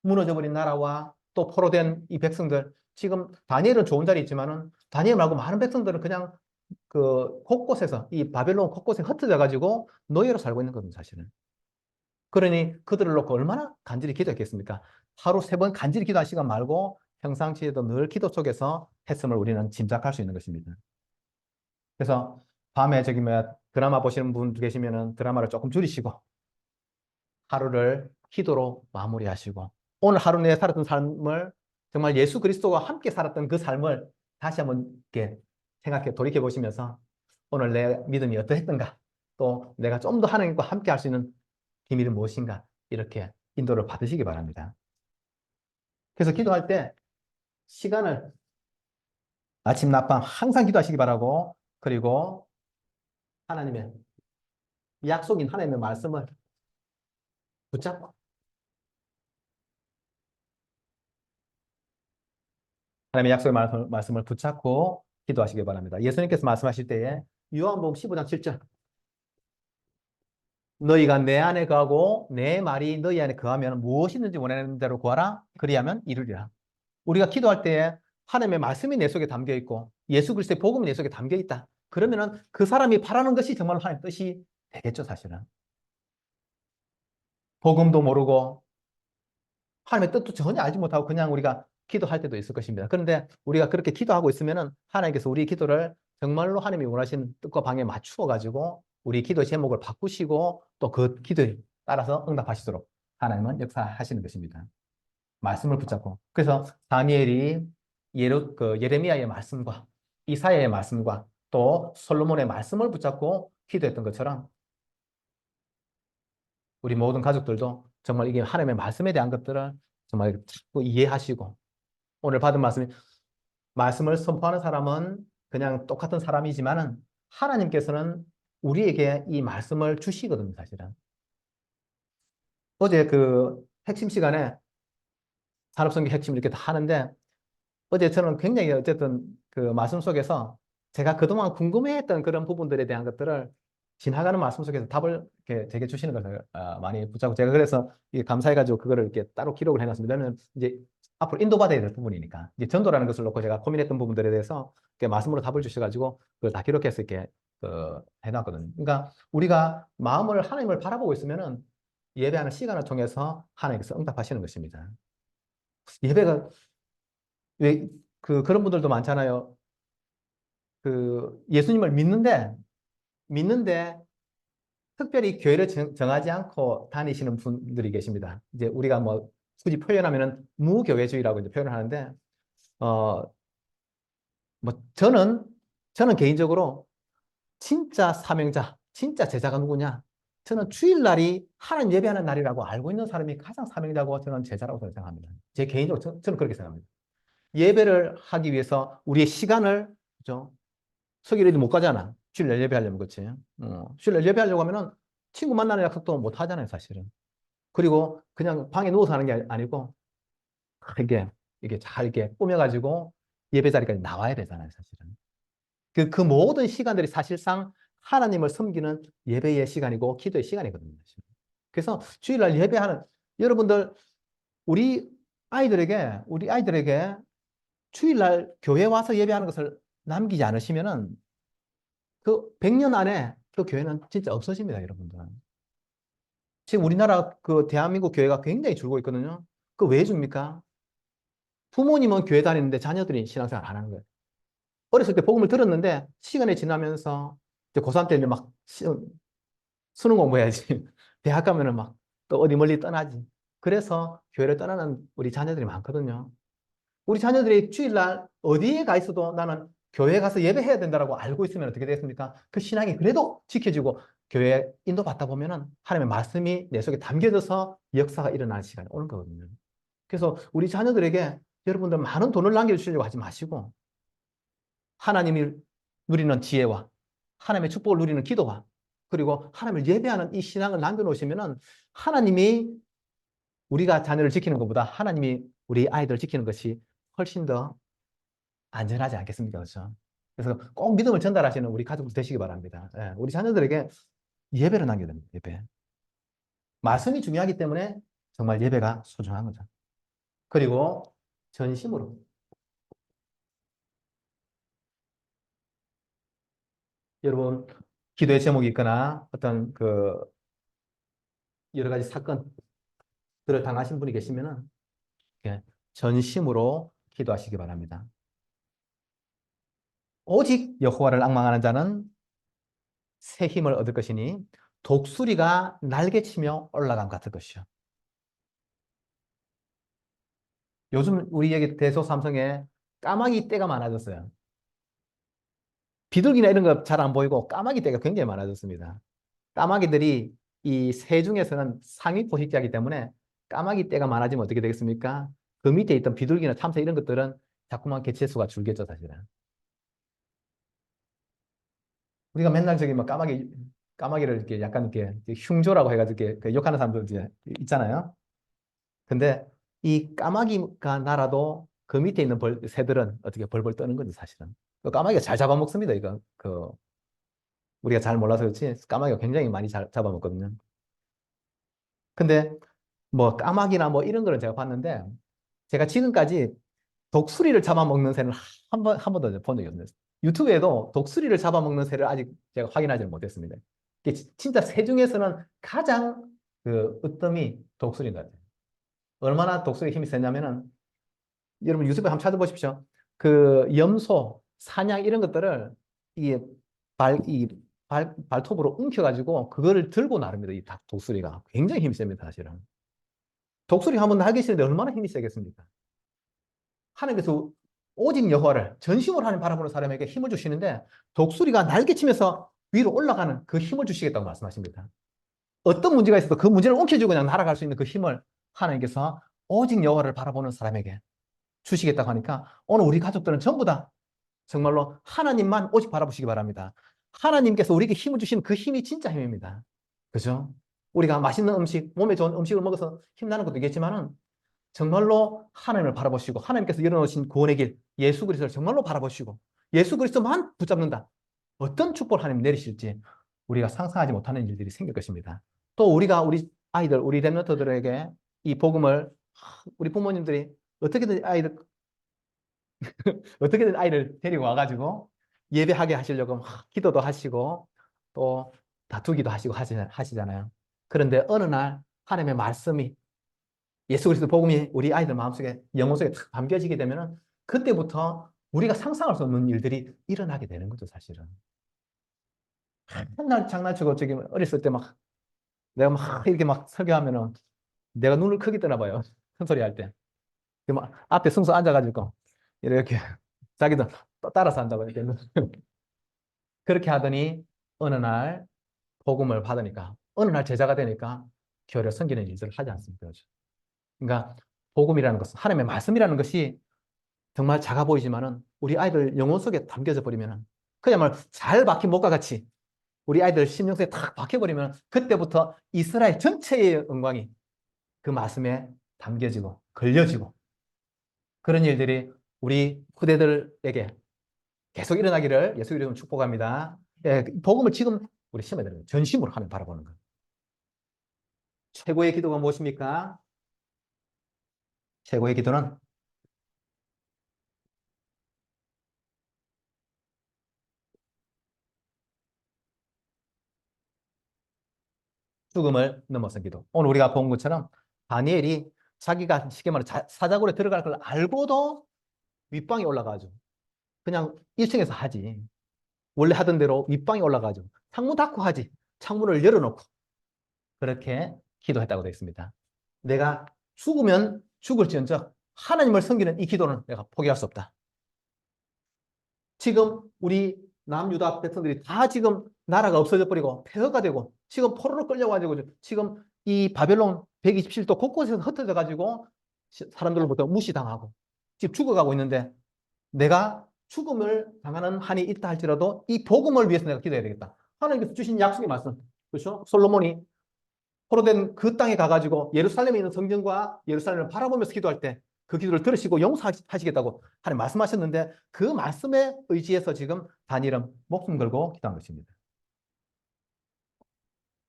무너져버린 나라와 또 포로된 이 백성들 지금 다니엘은 좋은 자리에 있지만은 다니엘 말고 많은 백성들은 그냥 그 곳곳에서 이 바벨론 곳곳에 흩어져 가지고 노예로 살고 있는 거거든요, 사실은. 그러니 그들을 놓고 얼마나 간절히 기도했겠습니까? 하루 3번 간절히 기도한 시간 말고 평상시에도 늘 기도 속에서 했음을 우리는 짐작할 수 있는 것입니다. 그래서 밤에 저기 뭐야 드라마 보시는 분 계시면은 드라마를 조금 줄이시고 하루를 기도로 마무리하시고 오늘 하루 내에 살았던 삶을 정말 예수 그리스도와 함께 살았던 그 삶을 다시 한번 이렇게 생각해 돌이켜 보시면서 오늘 내 믿음이 어떠했던가 또 내가 좀 더 하나님과 함께 할 수 있는 비밀은 무엇인가 이렇게 인도를 받으시기 바랍니다. 그래서 기도할 때 시간을 아침, 낮밤 항상 기도하시기 바라고 그리고 하나님의 약속인 하나님의 말씀을 붙잡고 하나님의 약속의 말씀을 붙잡고 기도하시기 바랍니다. 예수님께서 말씀하실 때에 요한복음 15장 7절 너희가 내 안에 거하고 내 말이 너희 안에 거하면 무엇이든지 원하는 대로 구하라 그리하면 이루리라. 우리가 기도할 때에 하나님의 말씀이 내 속에 담겨 있고 예수 그리스도의 복음이 내 속에 담겨 있다. 그러면은 그 사람이 바라는 것이 정말 하나님의 뜻이 되겠죠, 사실은. 복음도 모르고 하나님의 뜻도 전혀 알지 못하고 그냥 우리가 기도할 때도 있을 것입니다. 그런데 우리가 그렇게 기도하고 있으면은 하나님께서 우리 기도를 정말로 하나님이 원하시는 뜻과 방에 맞추어 가지고 우리 기도 제목을 바꾸시고 또 그 기도에 따라서 응답하시도록 하나님은 역사하시는 것입니다. 말씀을 붙잡고. 그래서 다니엘이 예레미야의 말씀과 이사야의 말씀과 또 솔로몬의 말씀을 붙잡고 기도했던 것처럼 우리 모든 가족들도 정말 이게 하나님의 말씀에 대한 것들을 정말 자꾸 이해하시고 오늘 받은 말씀을 선포하는 사람은 그냥 똑같은 사람이지만은 하나님께서는 우리에게 이 말씀을 주시거든요, 사실은. 어제 그 핵심 시간에 산업성경 핵심 이렇게 다 하는데 어제 저는 굉장히 어쨌든 그 말씀 속에서 제가 그동안 궁금해했던 그런 부분들에 대한 것들을 지나가는 말씀 속에서 답을 이렇게 제게 주시는 것을 많이 붙잡고 제가 그래서 이게 감사해가지고 그거를 이렇게 따로 기록을 해놨습니다. 왜냐면 이제 앞으로 인도받아야 될 부분이니까 이제 전도라는 것을 놓고 제가 고민했던 부분들에 대해서 이렇게 말씀으로 답을 주셔가지고 그걸 다 기록해서 이렇게 해놨거든요. 그러니까 우리가 마음을 하나님을 바라보고 있으면은 예배하는 시간을 통해서 하나님께서 응답하시는 것입니다. 예배가 왜 그런 분들도 많잖아요. 그 예수님을 믿는데 특별히 교회를 정하지 않고 다니시는 분들이 계십니다. 이제 우리가 뭐 굳이 표현하면은 무교회주의라고 이제 표현을 하는데 어 뭐 저는 개인적으로 진짜 사명자, 진짜 제자가 누구냐? 저는 주일날이 하나님 예배하는 날이라고 알고 있는 사람이 가장 사명자고 저는 제자라고 생각합니다. 제 개인적으로 저는 그렇게 생각합니다. 예배를 하기 위해서 우리의 시간을 그죠? 석일에도 못 가잖아. 주일날 예배하려면 그렇지. 주일날 예배하려고 하면은 친구 만나는 약속도 못 하잖아요, 사실은. 그리고 그냥 방에 누워서 하는 게 아니고 이게 잘 이렇게 꾸며가지고 예배 자리까지 나와야 되잖아요, 사실은. 그 모든 시간들이 사실상 하나님을 섬기는 예배의 시간이고 기도의 시간이거든요. 그래서 주일날 예배하는 여러분들 우리 아이들에게 주일날 교회 와서 예배하는 것을 남기지 않으시면은 그 100년 안에 그 교회는 진짜 없어집니다, 여러분들. 지금 우리나라 그 대한민국 교회가 굉장히 줄고 있거든요. 그 왜 줍니까? 부모님은 교회 다니는데 자녀들이 신앙생활 안 하는 거예요. 어렸을 때 복음을 들었는데 시간이 지나면서 이제 고3 때 이제 막 수능 공부해야지. 대학 가면은 막 또 어디 멀리 떠나지. 그래서 교회를 떠나는 우리 자녀들이 많거든요. 우리 자녀들이 주일날 어디에 가 있어도 나는 교회 가서 예배해야 된다고 알고 있으면 어떻게 되겠습니까? 그 신앙이 그래도 지켜지고 교회 인도받다 보면은 하나님의 말씀이 내 속에 담겨져서 역사가 일어나는 시간이 오는 거거든요. 그래서 우리 자녀들에게 여러분들 많은 돈을 남겨주시려고 하지 마시고 하나님이 누리는 지혜와 하나님의 축복을 누리는 기도와 그리고 하나님을 예배하는 이 신앙을 남겨놓으시면은 하나님이 우리가 자녀를 지키는 것보다 하나님이 우리 아이들을 지키는 것이 훨씬 더 안전하지 않겠습니까? 그렇죠? 그래서 꼭 믿음을 전달하시는 우리 가족들 되시기 바랍니다. 예, 우리 자녀들에게 예배를 남겨야 됩니다. 예배. 말씀이 중요하기 때문에 정말 예배가 소중한 거죠. 그리고 전심으로. 여러분, 기도의 제목이 있거나 어떤 그 여러 가지 사건들을 당하신 분이 계시면은 전심으로 기도하시기 바랍니다. 오직 여호와를 앙망하는 자는 새 힘을 얻을 것이니 독수리가 날개치며 올라감 같을 것이요. 요즘 우리에게 대소삼성에 까마귀 떼가 많아졌어요. 비둘기나 이런 거 잘 안 보이고 까마귀 떼가 굉장히 많아졌습니다. 까마귀들이 이 새 중에서는 상위 포식자이기 때문에 까마귀 떼가 많아지면 어떻게 되겠습니까? 그 밑에 있던 비둘기나 참새 이런 것들은 자꾸만 개체수가 줄겠죠, 사실은. 우리가 맨날 저기 뭐 까마귀를 이렇게 약간 이렇게 흉조라고 해가지고 이렇게 그 욕하는 사람들 이제 있잖아요. 근데 이 까마귀가 날아도 그 밑에 있는 새들은 어떻게 벌벌 떠는 거지, 사실은. 그 까마귀가 잘 잡아먹습니다, 이거. 우리가 잘 몰라서 그렇지, 까마귀가 굉장히 많이 잘 잡아먹거든요. 근데 뭐 까마귀나 뭐 이런 거는 제가 봤는데, 제가 지금까지 독수리를 잡아먹는 새는 한 번도 본 적이 없어요. 유튜브에도 독수리를 잡아먹는 새를 아직 제가 확인하지 못했습니다. 진짜 새 중에서는 가장 그 으뜸이 독수리인 것 같아요. 얼마나 독수리 힘이 세냐면은 여러분 유튜브에 한번 찾아보십시오. 그 염소, 사냥 이런 것들을 이게 이 발톱으로 움켜가지고 그거를 들고 나릅니다. 이 독수리가 굉장히 힘이 셉니다, 사실은. 독수리 한번 날개 치는데 얼마나 힘이 세겠습니까? 하나님께서 오직 여호와를 전심으로 하나님 바라보는 사람에게 힘을 주시는데 독수리가 날개치면서 위로 올라가는 그 힘을 주시겠다고 말씀하십니다. 어떤 문제가 있어도 그 문제를 옮겨주고 그냥 날아갈 수 있는 그 힘을 하나님께서 오직 여호와를 바라보는 사람에게 주시겠다고 하니까 오늘 우리 가족들은 전부 다 정말로 하나님만 오직 바라보시기 바랍니다. 하나님께서 우리에게 힘을 주시는 그 힘이 진짜 힘입니다. 그죠? 우리가 맛있는 음식, 몸에 좋은 음식을 먹어서 힘나는 것도 있겠지만은 정말로 하나님을 바라보시고 하나님께서 열어놓으신 구원의 길, 예수 그리스도를 정말로 바라보시고 예수 그리스도만 붙잡는다. 어떤 축복을 하나님 내리실지 우리가 상상하지 못하는 일들이 생길 것입니다. 또 우리가 우리 아이들, 우리 랩런트들에게 이 복음을 우리 부모님들이 어떻게든 아이를 데리고 와가지고 예배하게 하시려고 막 기도도 하시고 또 다투기도 하시고 하시잖아요. 그런데 어느 날 하나님의 말씀이 예수 그리스도 복음이 우리 아이들 마음속에 영혼 속에 탁 담겨지게 되면은 그때부터 우리가 상상할 수 없는 일들이 일어나게 되는 거죠, 사실은. 맨날 장난치고 저기 어렸을 때 막 내가 막 이렇게 막 설교하면은 내가 눈을 크게 뜨나 봐요. 큰 소리 할 때. 막 앞에 승수 앉아가지고 이렇게 자기도 따라서 한다고 이렇게 그렇게 하더니 어느 날 복음을 받으니까 어느 날 제자가 되니까 교회를 섬기는 일들을 하지 않습니까? 그렇죠? 그러니까 복음이라는 것은 하나님의 말씀이라는 것이 정말 작아 보이지만은 우리 아이들 영혼 속에 담겨져 버리면은 그야말로 잘 박힌 목과 같이 우리 아이들 심령속에 탁 박혀버리면 그때부터 이스라엘 전체의 영광이 그 말씀에 담겨지고 걸려지고 그런 일들이 우리 후대들에게 계속 일어나기를 예수 이름으로 축복합니다. 예, 복음을 지금 우리 심어야 되는 거예요. 전심으로 하나님 바라보는 거예요. 최고의 기도가 무엇입니까? 최고의 기도는 죽음을 넘어선 기도. 오늘 우리가 본 것처럼 다니엘이 자기가 쉽게 말해 사자굴에 들어갈 걸 알고도 윗방에 올라가죠. 그냥 1층에서 하지. 원래 하던 대로 윗방에 올라가죠. 창문 닫고 하지. 창문을 열어놓고 그렇게 기도했다고 되어 있습니다. 내가 죽으면 죽을지언정 하나님을 섬기는 이 기도는 내가 포기할 수 없다. 지금 우리 남유다 백성들이 다 지금 나라가 없어져 버리고 폐허가 되고 지금 포로로 끌려가지고 지금 이 바벨론 127도 곳곳에서 흩어져 가지고 사람들로부터 무시당하고 지금 죽어가고 있는데 내가 죽음을 당하는 한이 있다 할지라도 이 복음을 위해서 내가 기도해야 되겠다. 하나님께서 주신 약속의 말씀. 그렇죠? 솔로몬이 포로된 그 땅에 가가지고 예루살렘에 있는 성전과 예루살렘을 바라보면서 기도할 때 그 기도를 들으시고 용서하시겠다고 하나님 말씀하셨는데 그 말씀에 의지해서 지금 다니엘은 목숨 걸고 기도한 것입니다.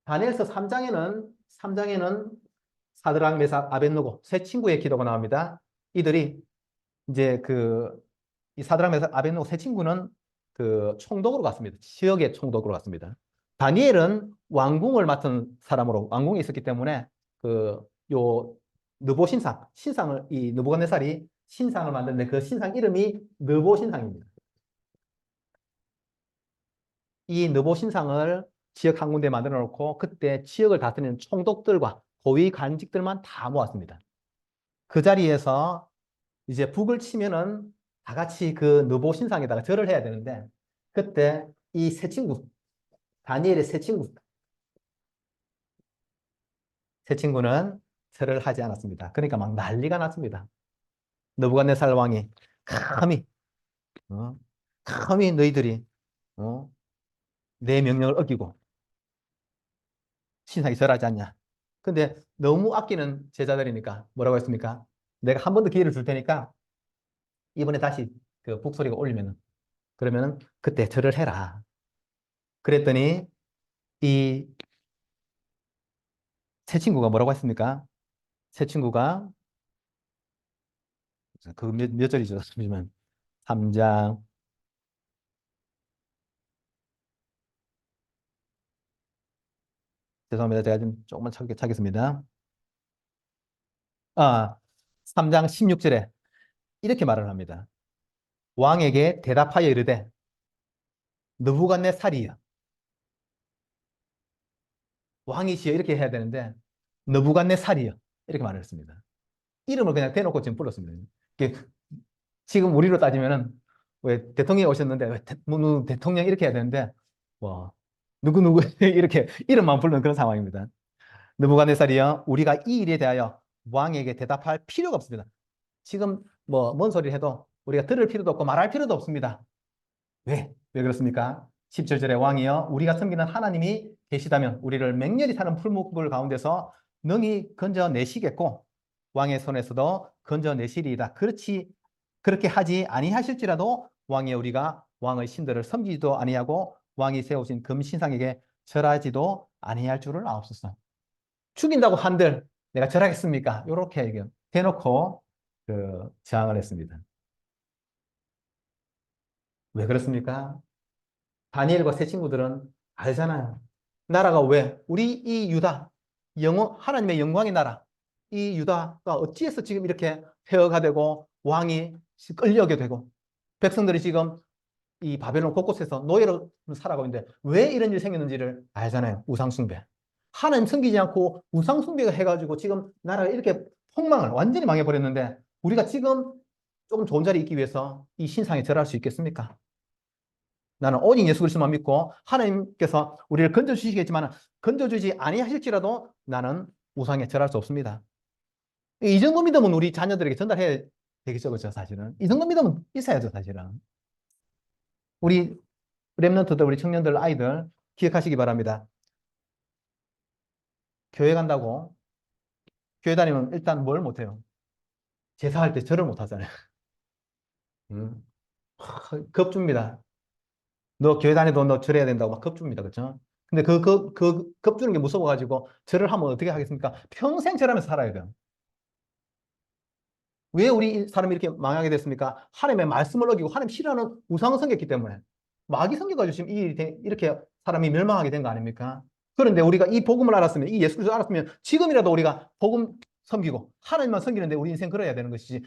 다니엘서 3장에는 사드락, 메삭, 아벳느고 세 친구의 기도가 나옵니다. 이들이 이제 이 사드락, 메삭, 아벳느고 세 친구는 그 총독으로 갔습니다. 지역의 총독으로 갔습니다. 다니엘은 왕궁을 맡은 사람으로 왕궁에 있었기 때문에 요 느보 신상을 이 느부갓네살이 신상을 만드는데 그 신상 이름이 느보 신상입니다. 이 느보 신상을 지역 한 군데 만들어 놓고 그때 지역을 다스리는 총독들과 고위 관직들만 다 모았습니다. 그 자리에서 이제 북을 치면은 다 같이 그 느보 신상에다가 절을 해야 되는데 그때 이 세 친구 다니엘의 세 친구는 절을 하지 않았습니다. 그러니까 막 난리가 났습니다. 느부갓네살 왕이 감히 어? 감히 너희들이 어? 내 명령을 어기고 신상에 절하지 않냐. 근데 너무 아끼는 제자들이니까 뭐라고 했습니까? 내가 한 번 더 기회를 줄 테니까 이번에 다시 그 북소리가 울리면은 그러면은 그때 절을 해라. 그랬더니 이 새 친구가 뭐라고 했습니까? 새 친구가 그 몇 절이죠? 잠시만. 3장 죄송합니다. 제가 좀 조금만 찾겠습니다. 3장 16절에 이렇게 말을 합니다. 왕에게 대답하여 이르되 느부갓네살이여 왕이시여 이렇게 해야 되는데 느부갓네살이여 이렇게 말을 했습니다. 이름을 그냥 대놓고 지금 불렀습니다. 지금 우리로 따지면은 왜 대통령이 오셨는데 왜 대통령 이렇게 해야 되는데 뭐 누구누구 이렇게 이름만 부르는 그런 상황입니다. 느부갓네살이여 우리가 이 일에 대하여 왕에게 대답할 필요가 없습니다. 지금 뭐 뭔 소리를 해도 우리가 들을 필요도 없고 말할 필요도 없습니다. 왜? 왜 그렇습니까? 17절에 왕이여 우리가 섬기는 하나님이 계시다면 우리를 맹렬히 타는 풀무불 가운데서 능히 건져내시겠고 왕의 손에서도 건져내시리이다. 그렇게 하지 아니하실지라도 왕이 우리가 왕의 신들을 섬기지도 아니하고 왕이 세우신 금신상에게 절하지도 아니할 줄을 아옵소서. 죽인다고 한들 내가 절하겠습니까? 이렇게 대놓고 저항을 했습니다. 왜 그렇습니까? 다니엘과 세 친구들은 알잖아요. 나라가 왜? 우리 이 유다, 하나님의 영광의 나라, 이 유다가 어찌해서 지금 이렇게 폐허가 되고 왕이 끌려오게 되고 백성들이 지금 이 바벨론 곳곳에서 노예로 살아가고 있는데 왜 이런 일이 생겼는지를 알잖아요. 우상숭배. 하나님 섬기지 않고 우상숭배가 해가지고 지금 나라가 이렇게 폭망을 완전히 망해버렸는데 우리가 지금 조금 좋은 자리에 있기 위해서 이 신상에 절할 수 있겠습니까? 나는 오직 예수 그리스도만 믿고 하나님께서 우리를 건져주시겠지만 건져주지 아니하실지라도 나는 우상에 절할 수 없습니다. 이 정도 믿음은 우리 자녀들에게 전달해야 되겠죠, 그렇죠, 사실은. 이 정도 믿음은 있어야죠, 사실은. 우리 랩런트들, 우리 청년들, 아이들 기억하시기 바랍니다. 교회 간다고 교회 다니면 일단 뭘 못해요? 제사할 때 절을 못하잖아요. 음. 겁줍니다. 너 교회 다녀도 너 절해야 된다고 막 겁줍니다. 그렇죠? 근데 겁주는 게 무서워가지고 절을 하면 어떻게 하겠습니까? 평생 절하면서 살아야 돼요. 왜 우리 사람이 이렇게 망하게 됐습니까? 하나님의 말씀을 어기고 하나님 싫어하는 우상을 섬겼기 때문에 마귀 섬겨가지고 지금 이렇게 사람이 멸망하게 된 거 아닙니까? 그런데 우리가 이 복음을 알았으면 이 예수 그리스도를 알았으면 지금이라도 우리가 복음 섬기고 하나님만 섬기는데 우리 인생 걸어야 되는 것이지.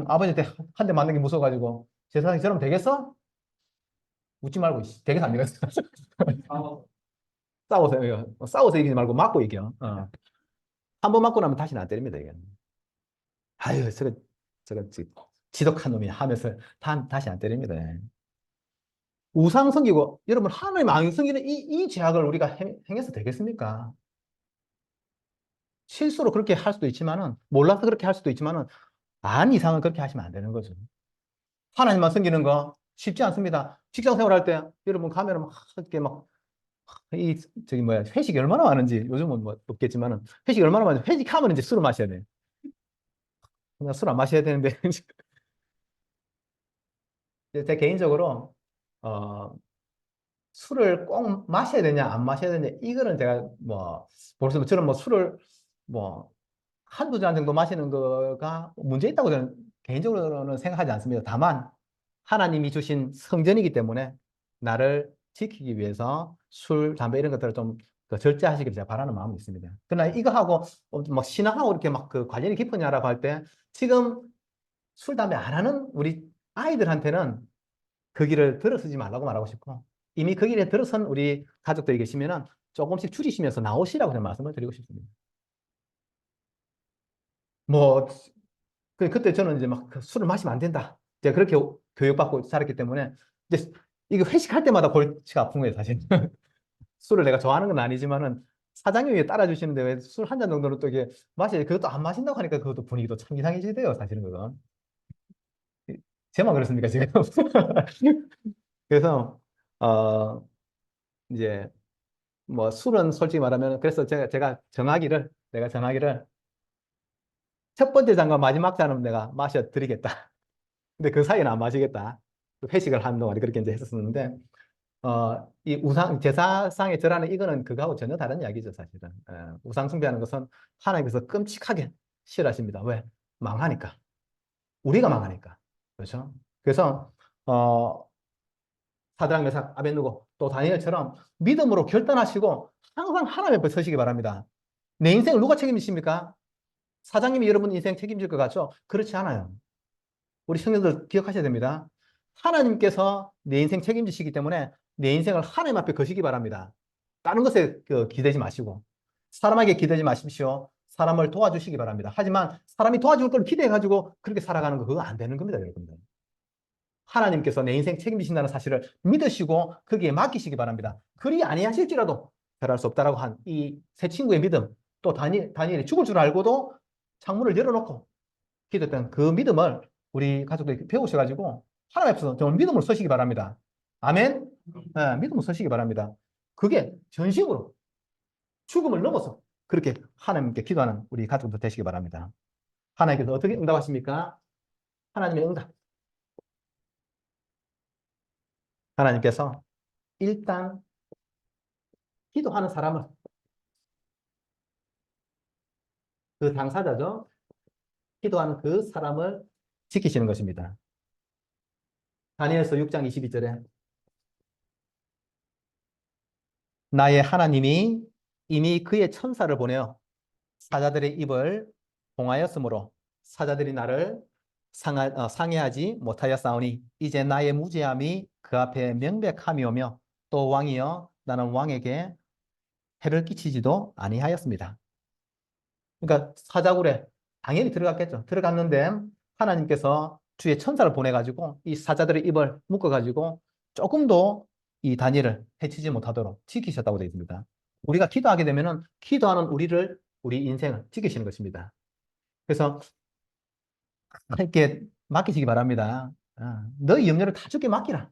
아버지한테 한 대 맞는 게 무서워가지고 제사장이 저러면 되겠어? 웃지 말고 되겠어 안 되겠어? 싸워서 싸워서 이기지 말고 맞고 이겨. 한 번 맞고 나면 다시는 안 때립니다 이게. 아유 저거 지독한 놈이 하면서 다시 안 때립니다. 우상 섬기고 여러분 하나님 안 섬기는 이 죄악을 우리가 행해서 되겠습니까? 실수로 그렇게 할 수도 있지만은 몰라서 그렇게 할 수도 있지만은 안 이상은 그렇게 하시면 안 되는 거죠. 하나님만 섬기는 거 쉽지 않습니다. 직장 생활할 때 여러분 가면은 막 이렇게 막 이 저기 뭐야 회식이 얼마나 많은지 요즘은 뭐 없겠지만은 회식이 얼마나 많은지 회식하면 이제 술을 마셔야 돼. 그냥 술 안 마셔야 되는데 제 개인적으로 어, 술을 꼭 마셔야 되냐 안 마셔야 되냐 이거는 제가 뭐 벌써 저는 뭐 술을 뭐 한두 잔 정도 마시는 거가 문제 있다고 저는 개인적으로는 생각하지 않습니다. 다만 하나님이 주신 성전이기 때문에 나를 지키기 위해서 술, 담배 이런 것들을 좀그 절제하시길 제가 바라는 마음이 있습니다. 그러나 이거 하고 막 신앙하고 이렇게 막 그 관련이 깊으냐라고 할 때 지금 술, 담배 안 하는 우리 아이들한테는 그 길을 들어서지 말라고 말하고 싶고 이미 그 길에 들어선 우리 가족들이 계시면은 조금씩 줄이시면서 나오시라고 저는 말씀을 드리고 싶습니다. 뭐 그때 저는 이제 막 술을 마시면 안 된다. 제가 그렇게 교육받고 자랐기 때문에 이제 이게 회식할 때마다 골치가 아픈 거예요, 사실. 술을 내가 좋아하는 건 아니지만은 사장님이 따라주시는데 왜 술 한 잔 정도는 또 이게 그것도 안 마신다고 하니까 그것도 분위기도 참 이상해지대요, 사실은 그건. 제만 그렇습니까, 지금? 그래서, 어, 이제, 뭐, 술은 솔직히 말하면, 그래서 내가 정하기를, 첫 번째 잔과 마지막 잔은 내가 마셔드리겠다. 근데 그 사이는 안 마시겠다. 회식을 하는 동안에 그렇게 이제 했었는데, 이 제사상에 절하는 이거는 그거하고 전혀 다른 이야기죠, 사실은. 우상 숭배하는 것은 하나님께서 끔찍하게 싫어하십니다. 왜? 망하니까. 우리가 망하니까. 그렇죠? 그래서, 어, 사드락, 메삭, 아벤누고 또 다니엘처럼 믿음으로 결단하시고 항상 하나님 앞에 서시기 바랍니다. 내 인생을 누가 책임지십니까? 사장님이 여러분 인생 책임질 것 같죠? 그렇지 않아요. 우리 청년들 기억하셔야 됩니다. 하나님께서 내 인생 책임지시기 때문에 내 인생을 하나님 앞에 거시기 바랍니다. 다른 것에 기대지 마시고 사람에게 기대지 마십시오. 사람을 도와주시기 바랍니다. 하지만 사람이 도와줄 걸 기대해가지고 그렇게 살아가는 거 그거 안 되는 겁니다, 여러분들. 하나님께서 내 인생 책임지신다는 사실을 믿으시고 거기에 맡기시기 바랍니다. 그리 아니하실지라도 잘할 수 없다라고 한 이 세 친구의 믿음, 또 다니엘이 죽을 줄 알고도 창문을 열어놓고 기도했던 그 믿음을 우리 가족들이 배우셔가지고 하나님 앞에서 정말 믿음으로 서시기 바랍니다. 아멘? 네, 믿음으로 서시기 바랍니다. 그게 전심으로 죽음을 넘어서 그렇게 하나님께 기도하는 우리 가족들 되시기 바랍니다. 하나님께서 어떻게 응답하십니까? 하나님의 응답. 하나님께서 일단 기도하는 사람을, 그 당사자죠. 기도하는 그 사람을 지키시는 것입니다. 다니엘서 6장 22절에 나의 하나님이 이미 그의 천사를 보내어 사자들의 입을 봉하였으므로 사자들이 나를 상해하지 못하였사오니 이제 나의 무죄함이 그 앞에 명백함이오며 또 왕이여 나는 왕에게 해를 끼치지도 아니하였습니다. 그러니까 사자굴에 당연히 들어갔겠죠. 들어갔는데 하나님께서 주의 천사를 보내가지고 이 사자들의 입을 묶어가지고 조금도 이 다니엘을 해치지 못하도록 지키셨다고 되어 있습니다. 우리가 기도하게 되면은 기도하는 우리 인생을 지키시는 것입니다. 그래서 하나님께 맡기시기 바랍니다. 너희 염려를 다 주께 맡기라.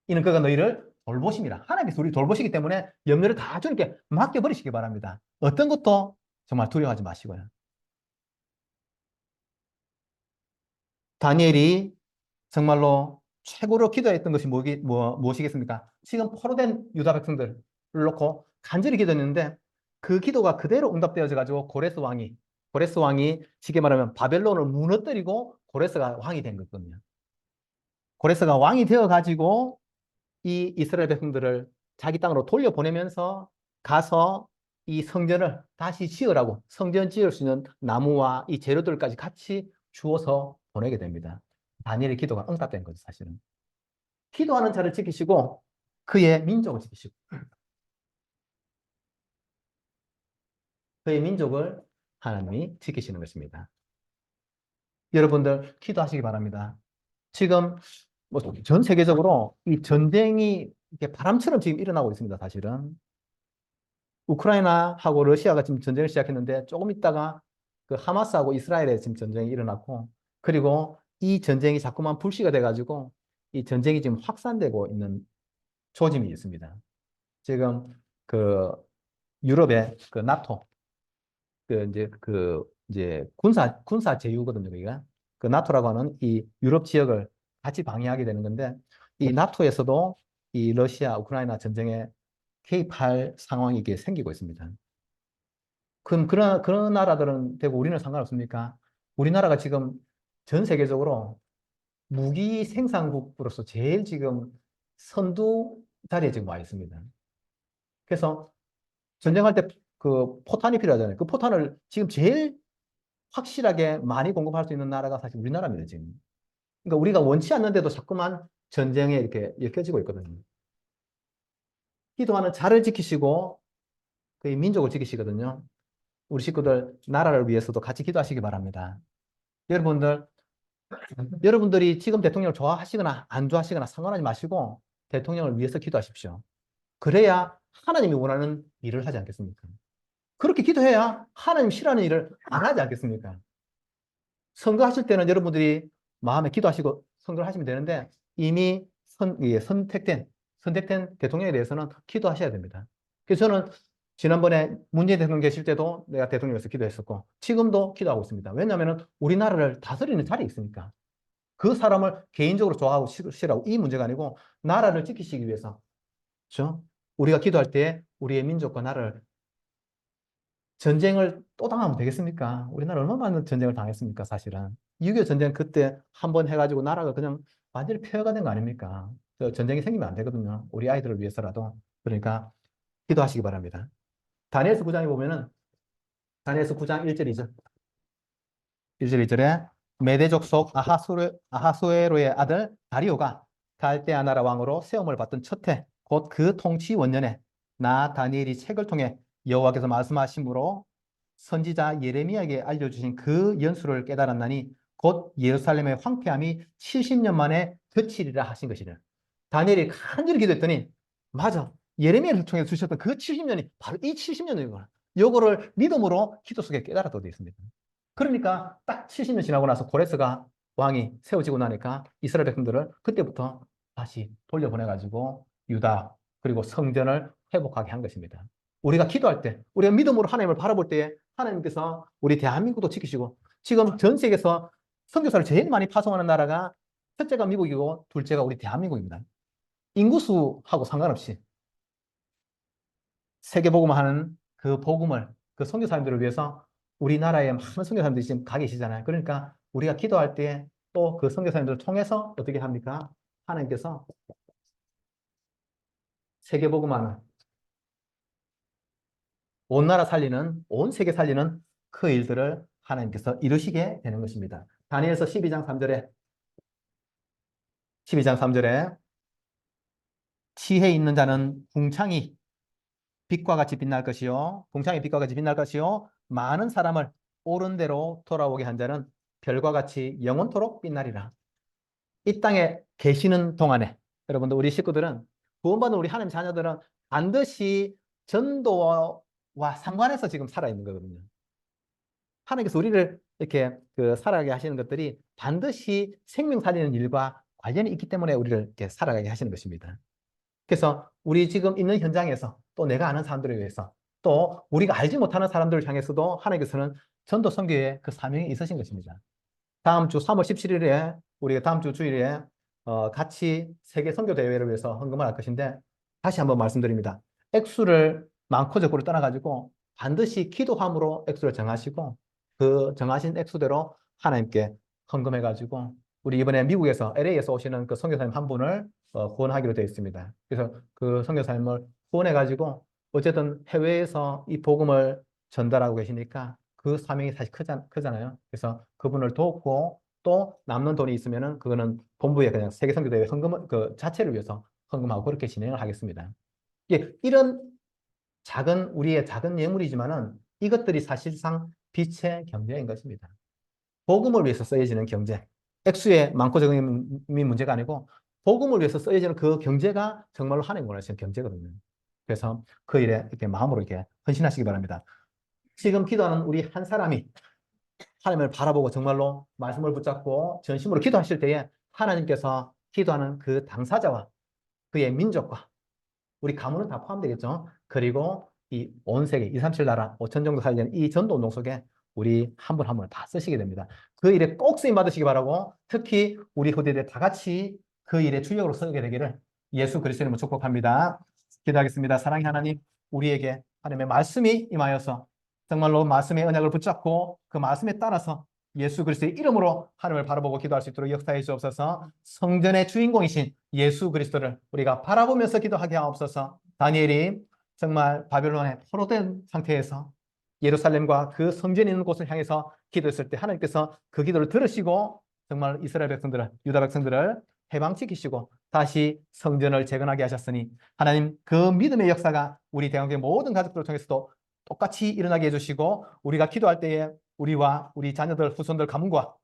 이는 그가 너희를 돌보십니다. 하나님께서 우리 돌보시기 때문에 염려를 다 주님께 맡겨버리시기 바랍니다. 어떤 것도 정말 두려워하지 마시고요. 다니엘이 정말로 최고로 기도했던 것이 무엇이겠습니까? 지금 포로된 유다 백성들을 놓고 간절히 기도했는데 그 기도가 그대로 응답되어져 가지고 고레스 왕이 쉽게 말하면 바벨론을 무너뜨리고 고레스가 왕이 된 거거든요. 고레스가 왕이 되어 가지고 이 이스라엘 백성들을 자기 땅으로 돌려보내면서 가서 이 성전을 다시 지으라고 성전 지을 수 있는 나무와 이 재료들까지 같이 주어서 보내게 됩니다. 다니엘의 기도가 응답된 거죠, 사실은. 기도하는 자를 지키시고 그의 민족을 지키시고 그의 민족을 하나님이 지키시는 것입니다. 여러분들 기도하시기 바랍니다. 지금 뭐 전 세계적으로 이 전쟁이 이렇게 바람처럼 지금 일어나고 있습니다, 사실은. 우크라이나하고 러시아가 지금 전쟁을 시작했는데 조금 있다가 그 하마스하고 이스라엘에 지금 전쟁이 일어났고 그리고 이 전쟁이 자꾸만 불씨가 돼가지고 이 전쟁이 지금 확산되고 있는 조짐이 있습니다. 지금 그 유럽의 그 나토 이제 군사 제휴거든요, 우리가. 그 나토라고 하는 이 유럽 지역을 같이 방해하게 되는 건데 이 나토에서도 이 러시아 우크라이나 전쟁에 개입할 상황이 이게 생기고 있습니다. 그럼 그런 나라들은 되고 우리는 상관없습니까? 우리나라가 지금 전 세계적으로 무기 생산국으로서 제일 지금 선두 자리에 지금 와 있습니다. 그래서 전쟁할 때 그 포탄이 필요하잖아요. 그 포탄을 지금 제일 확실하게 많이 공급할 수 있는 나라가 사실 우리나라입니다, 지금. 그러니까 우리가 원치 않는데도 자꾸만 전쟁에 이렇게 엮여지고 있거든요. 기도하는 자를 지키시고 그의 민족을 지키시거든요. 우리 식구들 나라를 위해서도 같이 기도하시기 바랍니다. 여러분들이 지금 대통령을 좋아하시거나 안 좋아하시거나 상관하지 마시고 대통령을 위해서 기도하십시오. 그래야 하나님이 원하는 일을 하지 않겠습니까? 그렇게 기도해야 하나님 싫어하는 일을 안 하지 않겠습니까? 선거하실 때는 여러분들이 마음에 기도하시고 선거를 하시면 되는데 이미 선택된 대통령에 대해서는 기도하셔야 됩니다. 그래서 저는 지난번에 문재인 대통령 계실 때도 내가 대통령에서 기도했었고 지금도 기도하고 있습니다. 왜냐하면 우리나라를 다스리는 자리에 있으니까. 그 사람을 개인적으로 좋아하고 싫어하고 이 문제가 아니고 나라를 지키시기 위해서. 그렇죠? 우리가 기도할 때 우리의 민족과 나라를 전쟁을 또 당하면 되겠습니까? 우리나라 얼마나 많은 전쟁을 당했습니까, 사실은. 6.25 전쟁 그때 한 번 해가지고 나라가 그냥 완전히 폐허가 된 거 아닙니까? 전쟁이 생기면 안 되거든요. 우리 아이들을 위해서라도. 그러니까 기도하시기 바랍니다. 다니엘서 9장에 보면은 다니엘서 9장 1절 2절 1절 2절에 메대족 속 아하수에로의 아들 다리오가 갈대아 나라 왕으로 세움을 받던 첫 해 곧 그 통치 원년에 나 다니엘이 책을 통해 여호와께서 말씀하심으로 선지자 예레미야에게 알려주신 그 연수를 깨달았나니 곧 예루살렘의 황폐함이 70년 만에 그치리라 하신 것이라. 다니엘이 간절히 기도했더니 맞아. 예레미야를 통해 주셨던 그 70년이 바로 이 70년이구나. 요거를 믿음으로 기도 속에 깨달았다고 되어 있습니다. 그러니까 딱 70년 지나고 나서 고레스가 왕이 세워지고 나니까 이스라엘 백성들을 그때부터 다시 돌려보내가지고 유다 그리고 성전을 회복하게 한 것입니다. 우리가 기도할 때, 우리가 믿음으로 하나님을 바라볼 때 하나님께서 우리 대한민국도 지키시고 지금 전 세계에서 선교사를 제일 많이 파송하는 나라가 첫째가 미국이고 둘째가 우리 대한민국입니다. 인구수하고 상관없이 세계복음을 하는 그 복음을 그 선교사님들을 위해서 우리나라에 많은 선교사님들이 지금 가 계시잖아요. 그러니까 우리가 기도할 때 또 그 선교사님들을 통해서 어떻게 합니까? 하나님께서 세계복음하는 온 나라 살리는 온 세계 살리는 그 일들을 하나님께서 이루시게 되는 것입니다. 다니엘서 12장 3절에 지혜 있는 자는 궁창이 빛과 같이 빛날 것이요. 궁창이 빛과 같이 빛날 것이요. 많은 사람을 옳은 대로 돌아오게 한 자는 별과 같이 영원토록 빛나리라. 이 땅에 계시는 동안에 여러분들 우리 식구들은 구원받은 우리 하나님 자녀들은 반드시 전도와 상관해서 지금 살아있는 거거든요. 하나님께서 우리를 이렇게 살아가게 하시는 것들이 반드시 생명 살리는 일과 관련이 있기 때문에 우리를 이렇게 살아가게 하시는 것입니다. 그래서 우리 지금 있는 현장에서 또 내가 아는 사람들을 위해서 또 우리가 알지 못하는 사람들을 향해서도 하나님께서는 전도 선교의 그 사명이 있으신 것입니다. 다음 주 3월 17일에 우리가 다음 주 주일에 같이 세계 선교 대회를 위해서 헌금을 할 것인데 다시 한번 말씀드립니다. 액수를 많고 적고를 떠나가지고 반드시 기도함으로 액수를 정하시고 그 정하신 액수대로 하나님께 헌금해가지고 우리 이번에 미국에서 LA에서 오시는 그 선교사님 한 분을 후원하기로 되어 있습니다. 그래서 그 선교사님을 후원해가지고 어쨌든 해외에서 이 복음을 전달하고 계시니까 그 사명이 사실 크잖아요. 그래서 그분을 돕고 또 남는 돈이 있으면은 그거는 본부에 그냥 세계선교대회 헌금 그 자체를 위해서 헌금하고 그렇게 진행을 하겠습니다. 이런 우리의 작은 예물이지만은 이것들이 사실상 빛의 경제인 것입니다. 복음을 위해서 쓰여지는 경제. 액수의 많고 적음이 문제가 아니고 복음을 위해서 쓰여지는 그 경제가 정말로 하나님 원하시는 경제거든요. 그래서 그 일에 이렇게 마음으로 이렇게 헌신하시기 바랍니다. 지금 기도하는 우리 한 사람이 하나님을 바라보고 정말로 말씀을 붙잡고 전심으로 기도하실 때에 하나님께서 기도하는 그 당사자와 그의 민족과 우리 가문은 다 포함되겠죠. 그리고 이 온 세계 237 나라 5천 정도 살리는 이 전도 운동 속에 우리 한 분 한 분을 다 쓰시게 됩니다. 그 일에 꼭 쓰임 받으시기 바라고 특히 우리 후대들 다 같이 그 일에 주역으로 서게 되기를 예수 그리스도의 이름으로 축복합니다. 기도하겠습니다. 사랑의 하나님, 우리에게 하나님의 말씀이 임하여서 정말로 말씀의 언약을 붙잡고 그 말씀에 따라서 예수 그리스도의 이름으로 하나님을 바라보고 기도할 수 있도록 역사해 주옵소서. 성전의 주인공이신 예수 그리스도를 우리가 바라보면서 기도하게 하옵소서. 다니엘이 정말 바벨론에 포로된 상태에서 예루살렘과 그 성전이 있는 곳을 향해서 기도했을 때 하나님께서 그 기도를 들으시고 정말 이스라엘 백성들을 유다 백성들을 해방시키시고 다시 성전을 재건하게 하셨으니 하나님 그 믿음의 역사가 우리 대한민국의 모든 가족들을 통해서도 똑같이 일어나게 해주시고 우리가 기도할 때에 우리와 우리 자녀들, 후손들, 가문과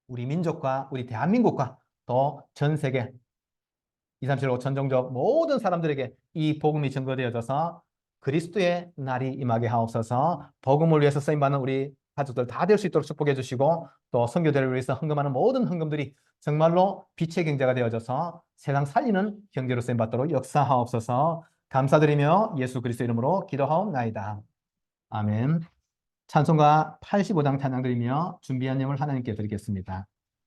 우리 민족과 우리 대한민국과 또 전 세계 237 5천 종족 모든 사람들에게 이 복음이 증거되어져서 그리스도의 날이 임하게 하옵소서. 복음을 위해서 쓰임받는 우리 가족들 다 될 수 있도록 축복해 주시고 또 선교대를 위해서 헌금하는 모든 헌금들이 정말로 빛의 경제가 되어져서 세상 살리는 경제로 쓰임받도록 역사하옵소서. 감사드리며 예수 그리스도 이름으로 기도하옵나이다. 아멘. 찬송가 85장 찬양 드리며 준비한 예물 하나님께 드리겠습니다.